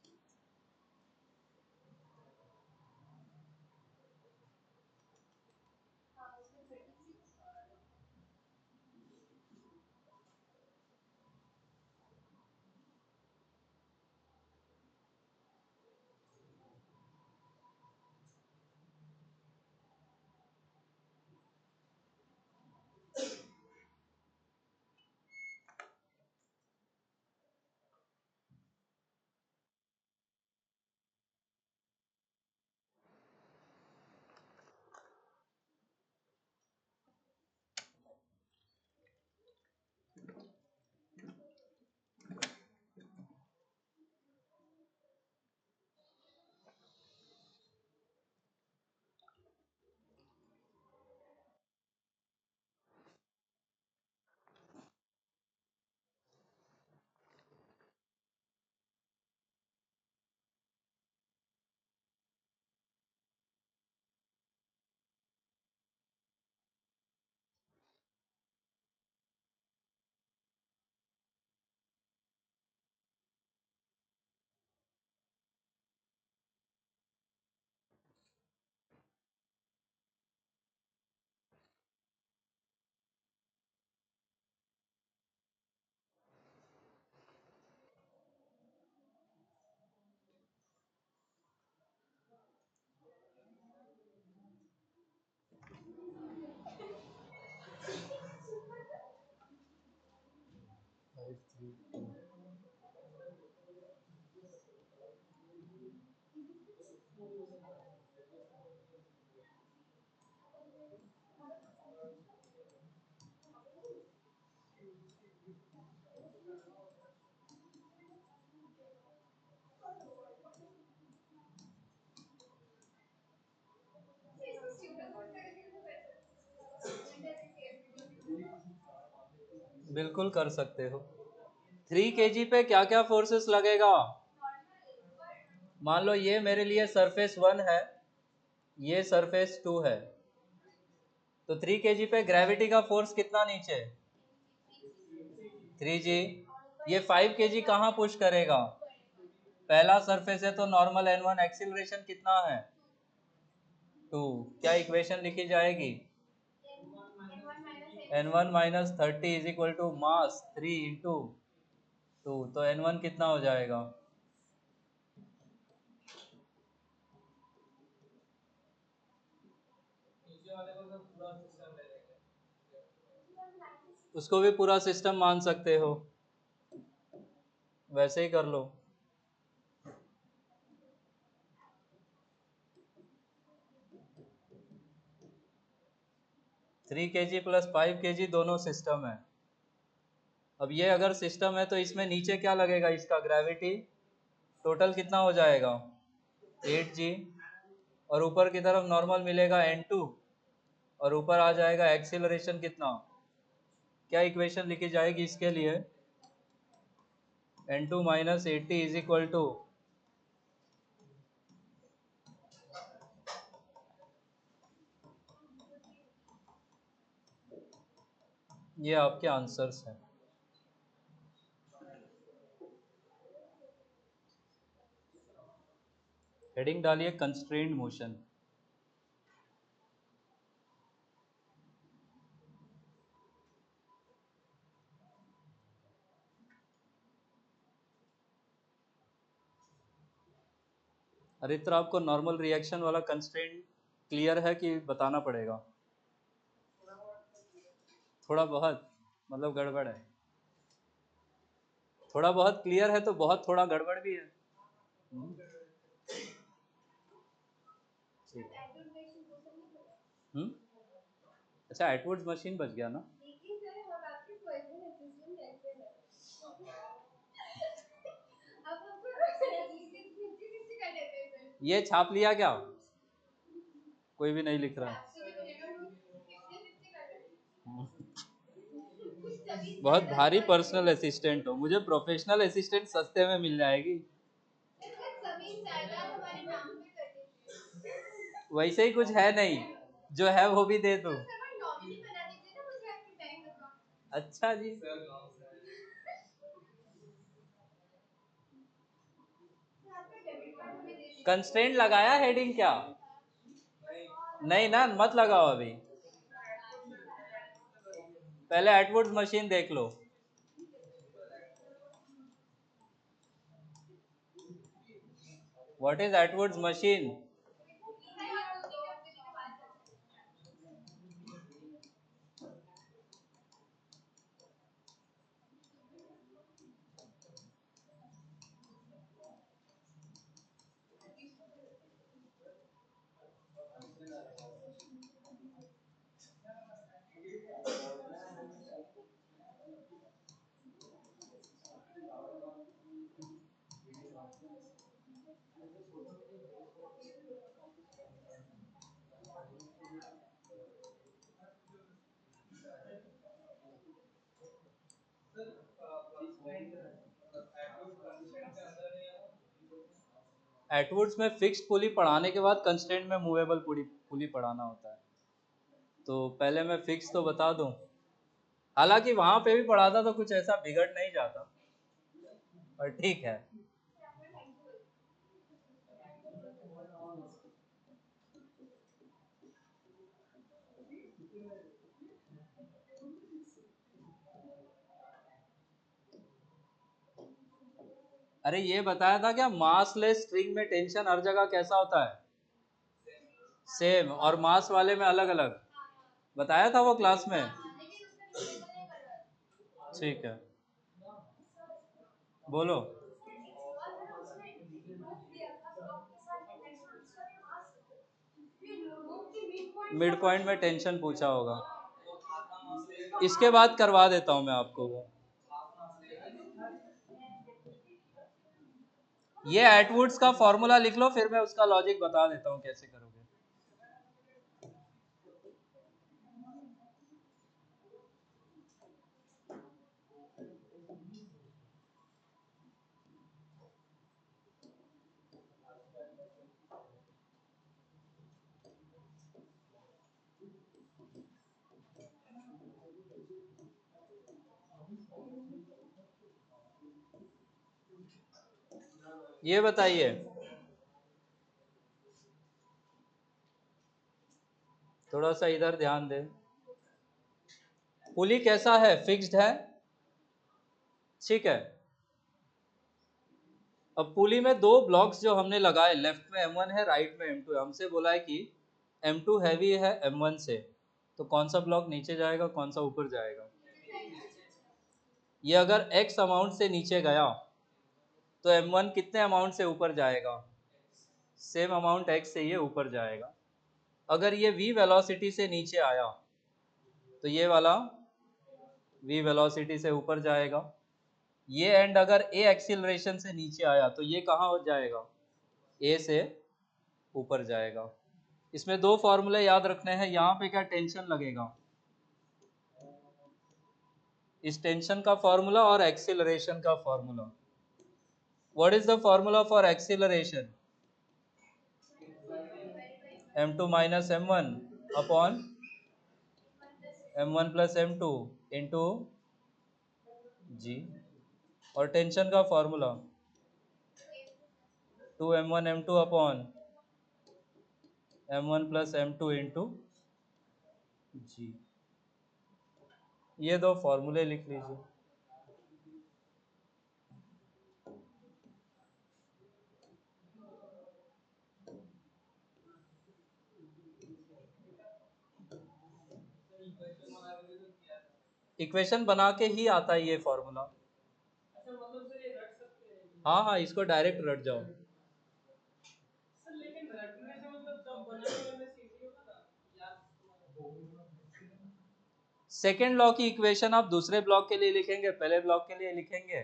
बिल्कुल कर सकते हो। 3 केजी पे क्या क्या फोर्सेस लगेगा? मान लो ये मेरे लिए सरफेस 1 है, ये सरफेस 2 है, तो 3 केजी पे ग्रेविटी का फोर्स कितना नीचे? 3g। ये 5 केजी कहाँ पुश करेगा? पहला सरफेस है तो नॉर्मल n1, एक्सीलरेशन कितना है? 2। क्या इक्वेशन लिखी जाएगी? n1 minus 30 is equal to mass 3 into 2, तो n1 कितना हो जाएगा? उसको भी पूरा सिस्टम मान सकते हो, वैसे ही कर लो। 3 kg प्लस 5 kg दोनों सिस्टम है। अब ये अगर सिस्टम है तो इसमें नीचे क्या लगेगा, इसका ग्रेविटी टोटल कितना हो जाएगा 8g, और ऊपर की तरफ नॉर्मल मिलेगा n2, और ऊपर आ जाएगा एक्सीलरेशन कितना, क्या इक्वेशन लिखी जाएगी इसके लिए, n2 minus 80 is equal to, ये आपके आंसर्स हैं। हेडिंग डालिए कंस्ट्रेंड मोशन। अरित्र, आपको नॉर्मल रिएक्शन वाला कंस्ट्रेंट क्लियर है कि बताना पड़ेगा? थोड़ा बहुत, मतलब गड़बड़ है? थोड़ा बहुत क्लियर है तो बहुत थोड़ा गड़बड़ भी है। ठीक। अच्छा, एटवुड्स मशीन बच गया ना? ये छाप लिया क्या? कोई भी नहीं लिख रहा है। बहुत भारी पर्सनल असिस्टेंट हो, मुझे प्रोफेशनल असिस्टेंट सस्ते में मिल जाएगी। वैसे ही कुछ है नहीं, जो है वो भी दे दो। अच्छा जी, कंस्ट्रेंट लगाया हेडिंग क्या? नहीं ना, मत लगाओ अभी, पहले एटवुड्स मशीन देख लो। What is Atwood's machine? Atwood's में फिक्स्ड पुली पढ़ाने के बाद कंस्ट्रेंट में मूवेबल पुली पढ़ाना होता है, तो पहले मैं फिक्स तो बता दूं। हालांकि वहां पे भी पढ़ा था तो कुछ ऐसा बिगड़ नहीं जाता, पर ठीक है। अरे ये बताया था क्या, मासलेस स्ट्रिंग में टेंशन हर जगह कैसा होता है, सेम, और मास वाले में अलग अलग, बताया था वो क्लास में। ठीक है, बोलो। मिड पॉइंट में टेंशन पूछा होगा, इसके बाद करवा देता हूं मैं आपको वो। ये एटवुड्स का फॉर्मूला लिख लो, फिर मैं उसका लॉजिक बता देता हूँ कैसे करोगे। ये बताइए, थोड़ा सा इधर ध्यान दें। पुली कैसा है, फिक्स्ड है, ठीक है। अब पुली में दो ब्लॉक्स जो हमने लगाए, लेफ्ट में M1 है, राइट में M2 है, हमसे बोला है कि M2 हैवी है M1 से, तो कौन सा ब्लॉक नीचे जाएगा, कौन सा ऊपर जाएगा? ये अगर x अमाउंट से नीचे गया तो m1 कितने अमाउंट से ऊपर जाएगा, सेम अमाउंट x से ये ऊपर जाएगा। अगर ये v वेलोसिटी से नीचे आया तो ये वाला v वेलोसिटी से ऊपर जाएगा। ये एंड अगर a एक्सीलरेशन से नीचे आया तो ये कहाँ हो जाएगा, a से ऊपर जाएगा। इसमें दो फॉर्मूले याद रखने हैं। यहाँ पे क्या टेंशन लगेगा, इस टेंशन का फॉर्मूला और एक्सीलरेशन का formula. What is the formula for acceleration, m2 minus m1 upon m1 plus m2 into g। और टेंशन का formula 2m1 m2 upon m1 plus m2 into g। ये दो फॉर्मूले लिख लीजिए। इक्वेशन बना के ही आता है ये फॉर्मूला। हाँ हाँ, इसको डायरेक्ट रट जाओ। सेकेंड लॉ की इक्वेशन आप दूसरे ब्लॉक के लिए लिखेंगे, पहले ब्लॉक के लिए लिखेंगे,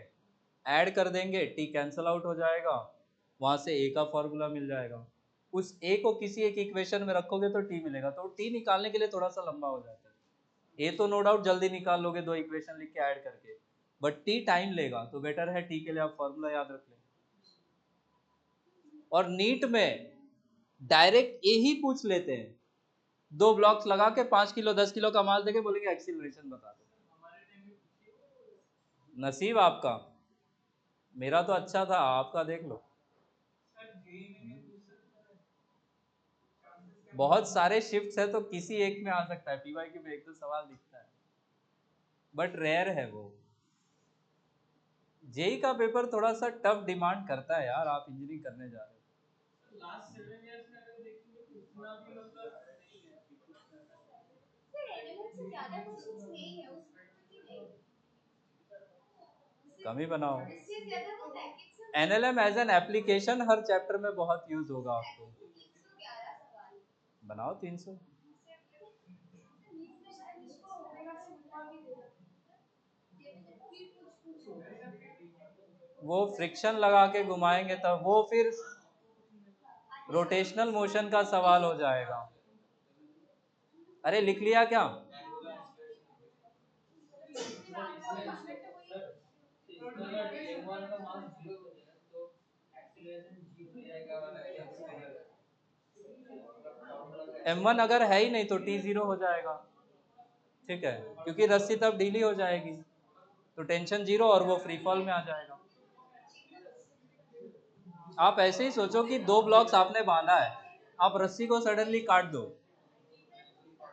ऐड कर देंगे, टी कैंसल आउट हो जाएगा, वहां से ए का फॉर्मूला मिल जाएगा। उस ए को किसी एक इक्वेशन में रखोगे तो टी मिलेगा। तो टी निकालने के लिए थोड़ा सा लंबा हो जाता है। ए तो नो डाउट जल्दी निकाल लोगे दो इक्वेशन लिख के ऐड करके, बट टी टाइम लेगा, तो बेटर है टी के लिए आप फॉर्मूला याद रख लें। और नीट में डायरेक्ट ए ही पूछ लेते हैं, दो ब्लॉक्स लगा के 5 किलो 10 किलो का माल देके बोलेंगे एक्सीलरेशन बता दो। नसीब आपका, मेरा तो अच्छा था, आपका देख लो। बहुत सारे शिफ्ट्स है तो किसी एक में आ सकता है, पीवाईक्यू में एक दो सवाल दिखता है, बट रेयर है वो। जेई का पेपर थोड़ा सा टफ डिमांड करता है यार, आप इंजीनियरिंग करने जा रहे हो। लास्ट 7 इयर्स में अगर देखेंगे तो उतना भी मतलब नहीं है। सर एनएलएम से ज्यादा क्वेश्चंस नहीं है उसमें, तो नहीं कम ही बनाओ। इससे ज्यादा वो पैकेज से एनएलएम एज एन एप्लीकेशन हर चैप्टर में बहुत यूज होगा आपको। 311 सवाल बनाओ 300। वो फ्रिक्शन लगा के घुमाएंगे तब वो फिर रोटेशनल मोशन का सवाल हो जाएगा। अरे लिख लिया क्या? m1 अगर है ही नहीं तो t जीरो हो जाएगा, ठीक है, क्योंकि रस्सी तब ढीली हो जाएगी, तो टेंशन जीरो और वो फ्री फॉल में आ जाएगा। आप ऐसे ही सोचो कि दो ब्लॉक्स आपने बांधा है, आप रस्सी को सडनली काट दो,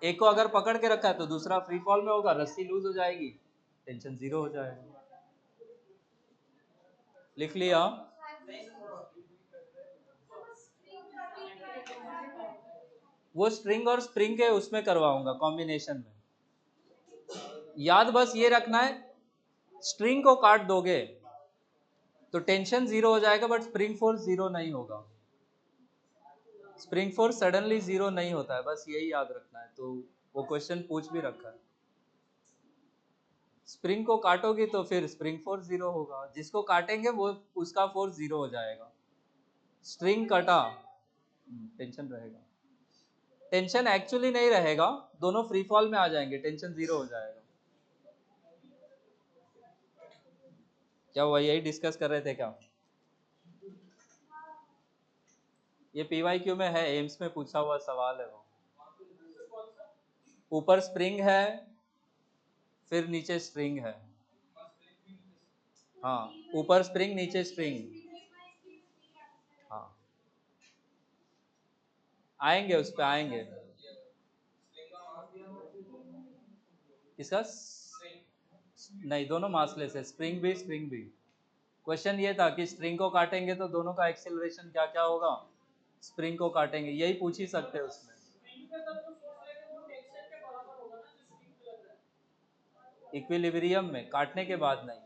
एक को अगर पकड़ के रखा है तो दूसरा फ्री फॉल में होगा, रस्सी लूज हो जाएगी, टेंशन जीरो हो जाएगा। लिख लिया? वो स्ट्रिंग और स्प्रिंग के उसमें करवाऊंगा कॉम्बिनेशन में। याद बस ये रखना है, स्ट्रिंग को काट दोगे तो टेंशन जीरो हो जाएगा, बट स्प्रिंग फोर्स जीरो नहीं होगा। स्प्रिंग फोर्स सडनली जीरो नहीं होता है, बस यही याद रखना है। तो वो क्वेश्चन पूछ भी रखा है। स्प्रिंग को काटोगे तो फिर स्प्रिंग फोर्स जीरो होगा, जिसको काटेंगे वो उसका फोर्स जीरो हो जाएगा। स्ट्रिंग कटा, टेंशन रहेगा। टेंशन एक्चुअली नहीं रहेगा, दोनों फ्री फॉल में आ जाएंगे, टेंशन जीरो हो जाएगा। क्या हुआ, यही डिस्कस कर रहे थे क्या? ये पीवाईक्यू में है, एम्स में पूछा हुआ सवाल है वो। ऊपर स्प्रिंग है, फिर नीचे स्ट्रिंग है। हाँ, ऊपर स्प्रिंग नीचे स्ट्रिंग। हाँ, आएंगे उस पे आएंगे। इसका नहीं, दोनों मासलेस है, स्प्रिंग भी स्प्रिंग भी। क्वेश्चन ये था कि स्प्रिंग को काटेंगे तो दोनों का एक्सेलरेशन क्या क्या होगा, स्प्रिंग को काटेंगे, यही पूछ ही सकते हैं उसमें। इक्विलिब्रियम में, काटने के बाद नहीं।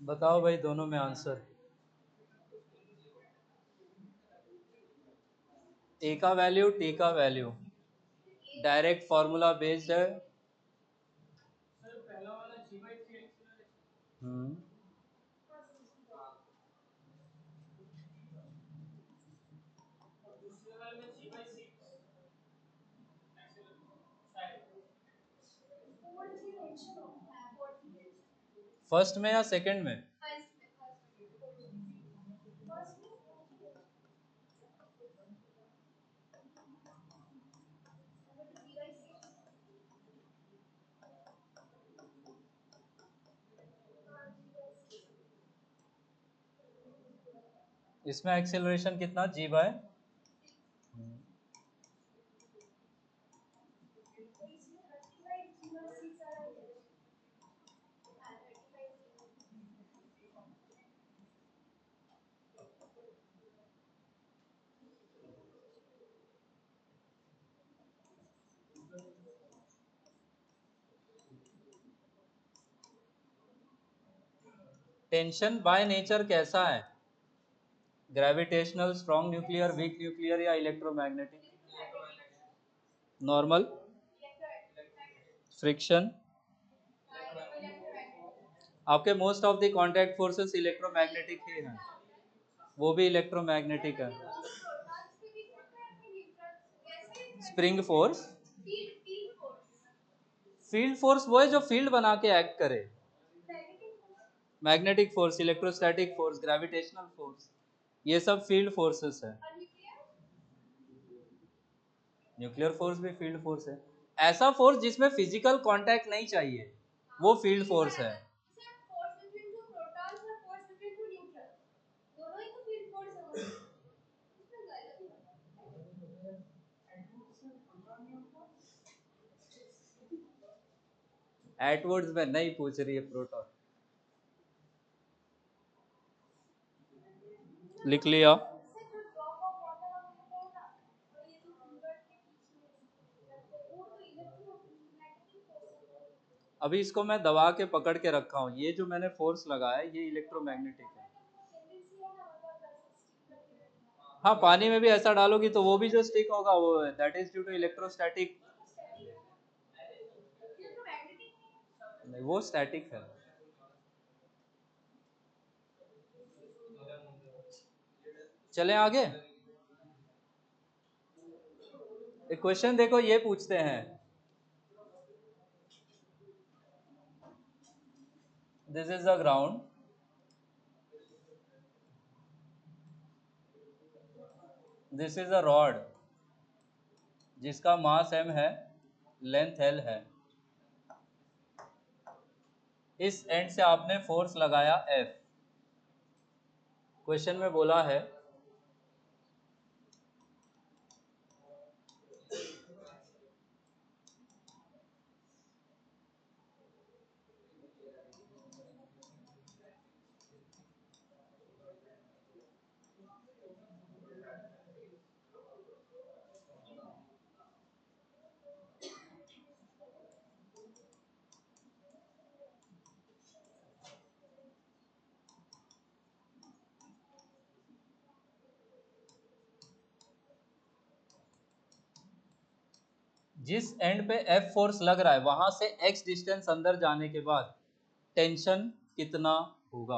बताओ भाई दोनों में आंसर। ए का वैल्यू, टी का वैल्यू, डायरेक्ट फॉर्मूला बेस्ड है। हम्म, फर्स्ट में या सेकंड में? इसमें एक्सेलरेशन कितना, g by? Tension by nature कैसा है? Gravitational, strong nuclear, weak nuclear या इलेक्ट्रोमैग्नेटिक? Normal, friction. आपके most of the contact forces electromagnetic ही हैं, वो भी इलेक्ट्रोमैग्नेटिक है। स्प्रिंग फोर्स, फील्ड फोर्स वो है जो फील्ड बना के एक्ट करे। Magnetic force, electrostatic force, gravitational force, ये सब फील्ड फोर्सेस है। न्यूक्लियर फोर्स भी फील्ड फोर्स है। ऐसा फोर्स जिसमें फिजिकल कांटेक्ट नहीं चाहिए, वो फील्ड फोर्स है। एटवर्ड्स में नहीं पूछ रही है प्रोटॉन। लिख लिया। अभी इसको मैं दबा के पकड़ के रखा हूँ, ये जो मैंने फोर्स लगाया है ये इलेक्ट्रोमैग्नेटिक है। हाँ, पानी में भी ऐसा डालोगी तो वो भी जो स्टिक होगा वो that is due to electrostatic. नहीं, वो स्टैटिक है। चलें आगे। एक क्वेश्चन देखो, ये पूछते हैं, this is the ground, this is a rod जिसका मास m है, लेंथ l है। इस एंड से आपने फोर्स लगाया F। क्वेश्चन में बोला है जिस एंड पे F फोर्स लग रहा है वहां से x डिस्टेंस अंदर जाने के बाद टेंशन कितना होगा?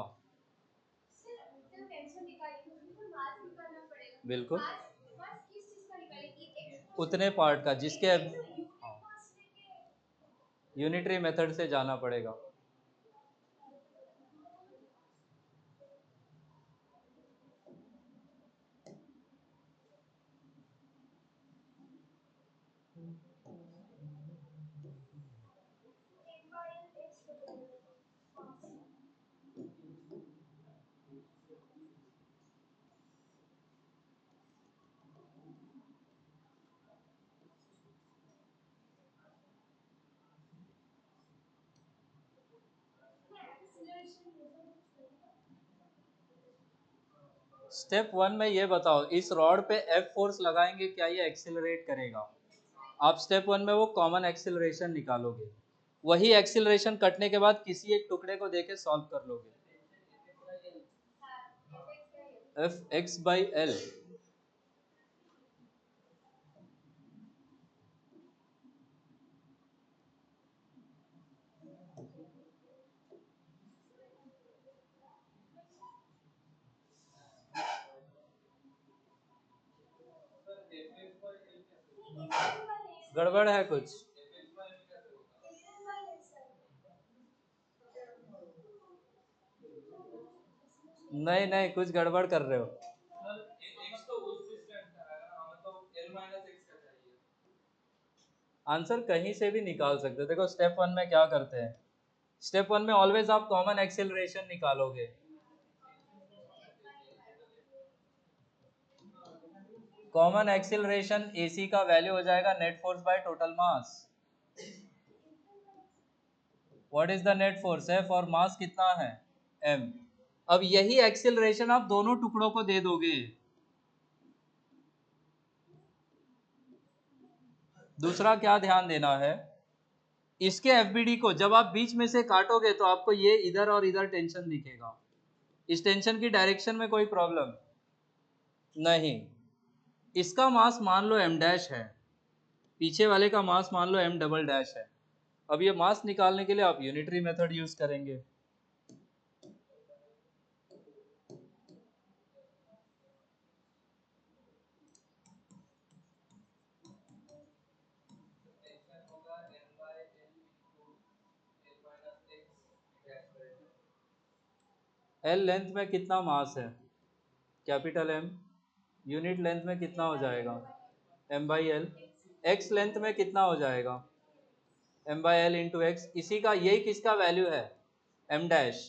बिल्कुल उतने पार्ट का जिसके यूनिटरी मेथड से जाना पड़ेगा। स्टेप 1 में ये बताओ, इस रॉड पे F फोर्स लगाएंगे क्या ये एक्सिलरेट करेगा? आप स्टेप 1 में वो कॉमन एक्सिलरेशन निकालोगे, वही एक्सिलरेशन कटने के बाद किसी एक टुकड़े को देके सॉल्व कर लोगे। Fx/L। गड़बड़ है कुछ? नहीं नहीं, कुछ गड़बड़ कर रहे हो। आंसर कहीं से भी निकाल सकते हो। देखो स्टेप 1 में क्या करते हैं, स्टेप 1 में ऑलवेज आप कॉमन एक्सिलरेशन निकालोगे। कॉमन एक्सिलरेशन AC का वैल्यू हो जाएगा net force by total mass. What is the net force? F और मास कितना है? M। अब यही एक्सिलरेशन आप दोनों टुकड़ों को दे दोगे। दूसरा क्या ध्यान देना है, इसके FBD को जब आप बीच में से काटोगे तो आपको ये इधर और इधर टेंशन दिखेगा। इस टेंशन की डायरेक्शन में कोई प्रॉब्लम नहीं। इसका मास मान लो M डैश है, पीछे वाले का मास मान लो M डबल डैश है। अब ये मास निकालने के लिए आप यूनिटरी मेथड यूज करेंगे। L लेंथ में कितना मास है? Capital M। यूनिट लेंथ में कितना हो जाएगा? M/L। X लेंथ में कितना हो जाएगा? M/L into x. इसी का यही किसका वैल्यू है? M dash.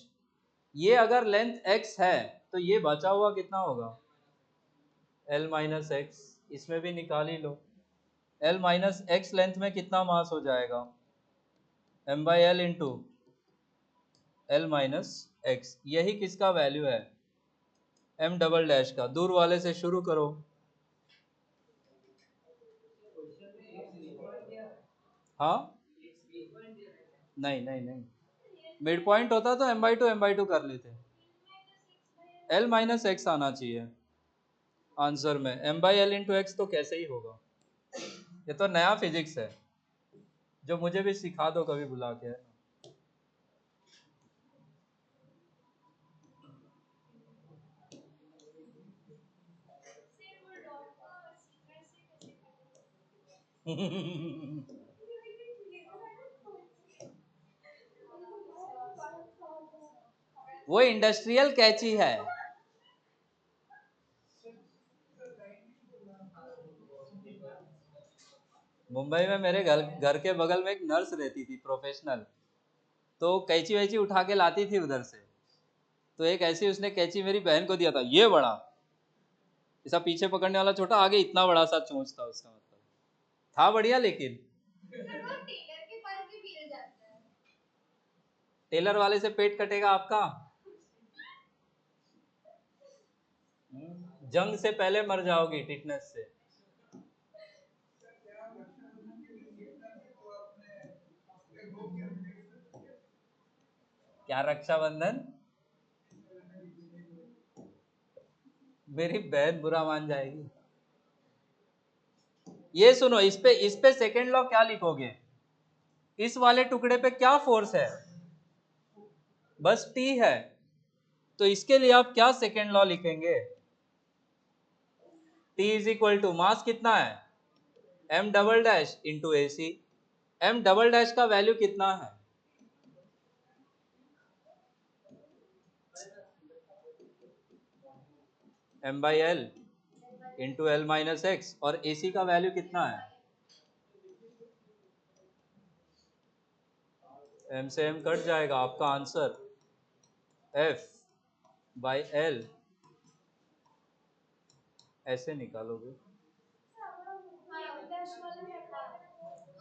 ये अगर लेंथ x है तो ये बचा हुआ कितना होगा? L minus x. इसमें भी निकाल ही लो। L माइनस एक्स लेंथ में कितना मास हो जाएगा? M/L into L minus x. यही किसका वैल्यू है? M डबल डैश का। दूर वाले से शुरू करो। हाँ नहीं नहीं नहीं, मिड पॉइंट होता तो M/2 कर लेते। L माइनस एक्स आना चाहिए आंसर में। M/L इंटू एक्स तो कैसे ही होगा? ये तो नया फिजिक्स है, जो मुझे भी सिखा दो कभी बुला के। वो इंडस्ट्रियल कैची है। मुंबई में मेरे घर के बगल में एक नर्स रहती थी प्रोफेशनल, तो कैची वैची उठा के लाती थी उधर से। तो एक ऐसी उसने कैची मेरी बहन को दिया था, ये बड़ा, ऐसा पीछे पकड़ने वाला छोटा, आगे इतना बड़ा सा चोंच था उसका। मतलब था बढ़िया, लेकिन टेलर वाले से पेट कटेगा आपका। जंग से पहले मर जाओगी टिटनेस से। क्या रक्षाबंधन? मेरी बहन बुरा मान जाएगी। ये सुनो, इस पे सेकेंड लॉ क्या लिखोगे? इस वाले टुकड़े पे क्या फोर्स है? बस टी है। तो इसके लिए आप क्या सेकेंड लॉ लिखेंगे? T is equal to mass कितना है? M double dash into A C. M double dash का वैल्यू कितना है? M by L into L minus X. और ए सी का वैल्यू कितना है? एम से एम कट जाएगा, आपका आंसर एफ बाई एल ऐसे निकालोगे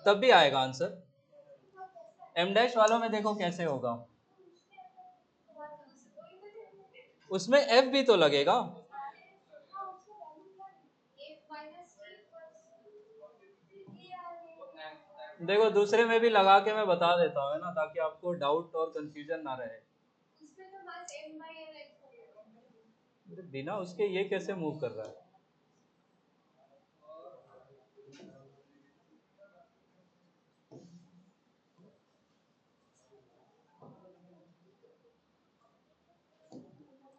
तब भी आएगा आंसर। एम डैश वालों में देखो कैसे होगा, उसमें एफ भी तो लगेगा। देखो दूसरे में भी लगा के मैं बता देता हूँ ना, ताकि आपको डाउट और कंफ्यूजन ना रहे। बिना उसके ये कैसे मूव कर रहा है?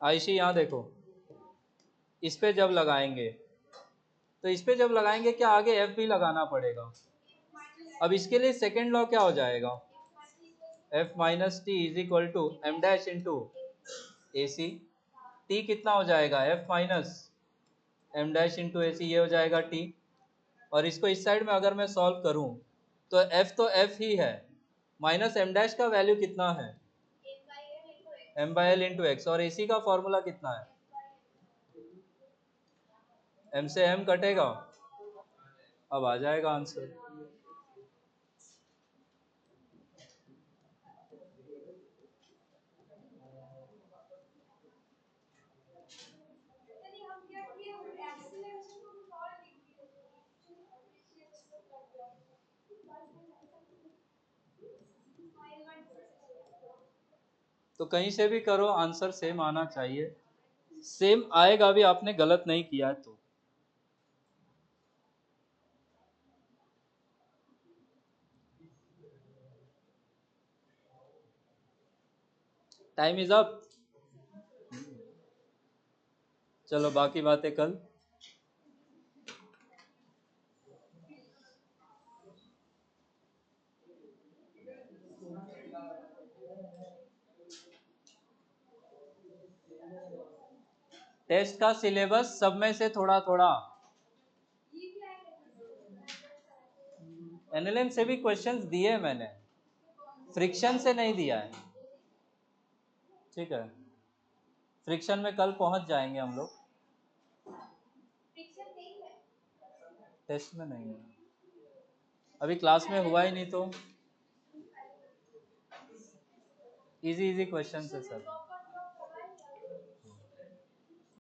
आयशी यहाँ देखो, इस पे जब लगाएंगे तो इस पे जब लगाएंगे क्या आगे एफ भी लगाना पड़ेगा। अब इसके लिए सेकेंड लॉ क्या हो जाएगा? F minus T is equal to M dash into A C. T कितना हो जाएगा? F minus M dash into A C, ये हो जाएगा टी। और इसको इस साइड में अगर मैं सॉल्व करूं तो एफ ही है, माइनस एम डैश का वैल्यू कितना है? M by L into X. और ए सी का फॉर्मूला कितना है? एम से एम कटेगा, अब आ जाएगा आंसर। तो कहीं से भी करो आंसर सेम आना चाहिए। सेम आएगा भी, आपने गलत नहीं किया है तो। Time is up. चलो बाकी बातें कल। टेस्ट का सिलेबस सब में से थोड़ा थोड़ा। एनएलएम से भी क्वेश्चंस दिए मैंने, फ्रिक्शन से नहीं दिया है। ठीक है, फ्रिक्शन में कल पहुंच जाएंगे हम लोग। टेस्ट में नहीं है, अभी क्लास में हुआ ही नहीं तो। इजी इजी क्वेश्चन है सर।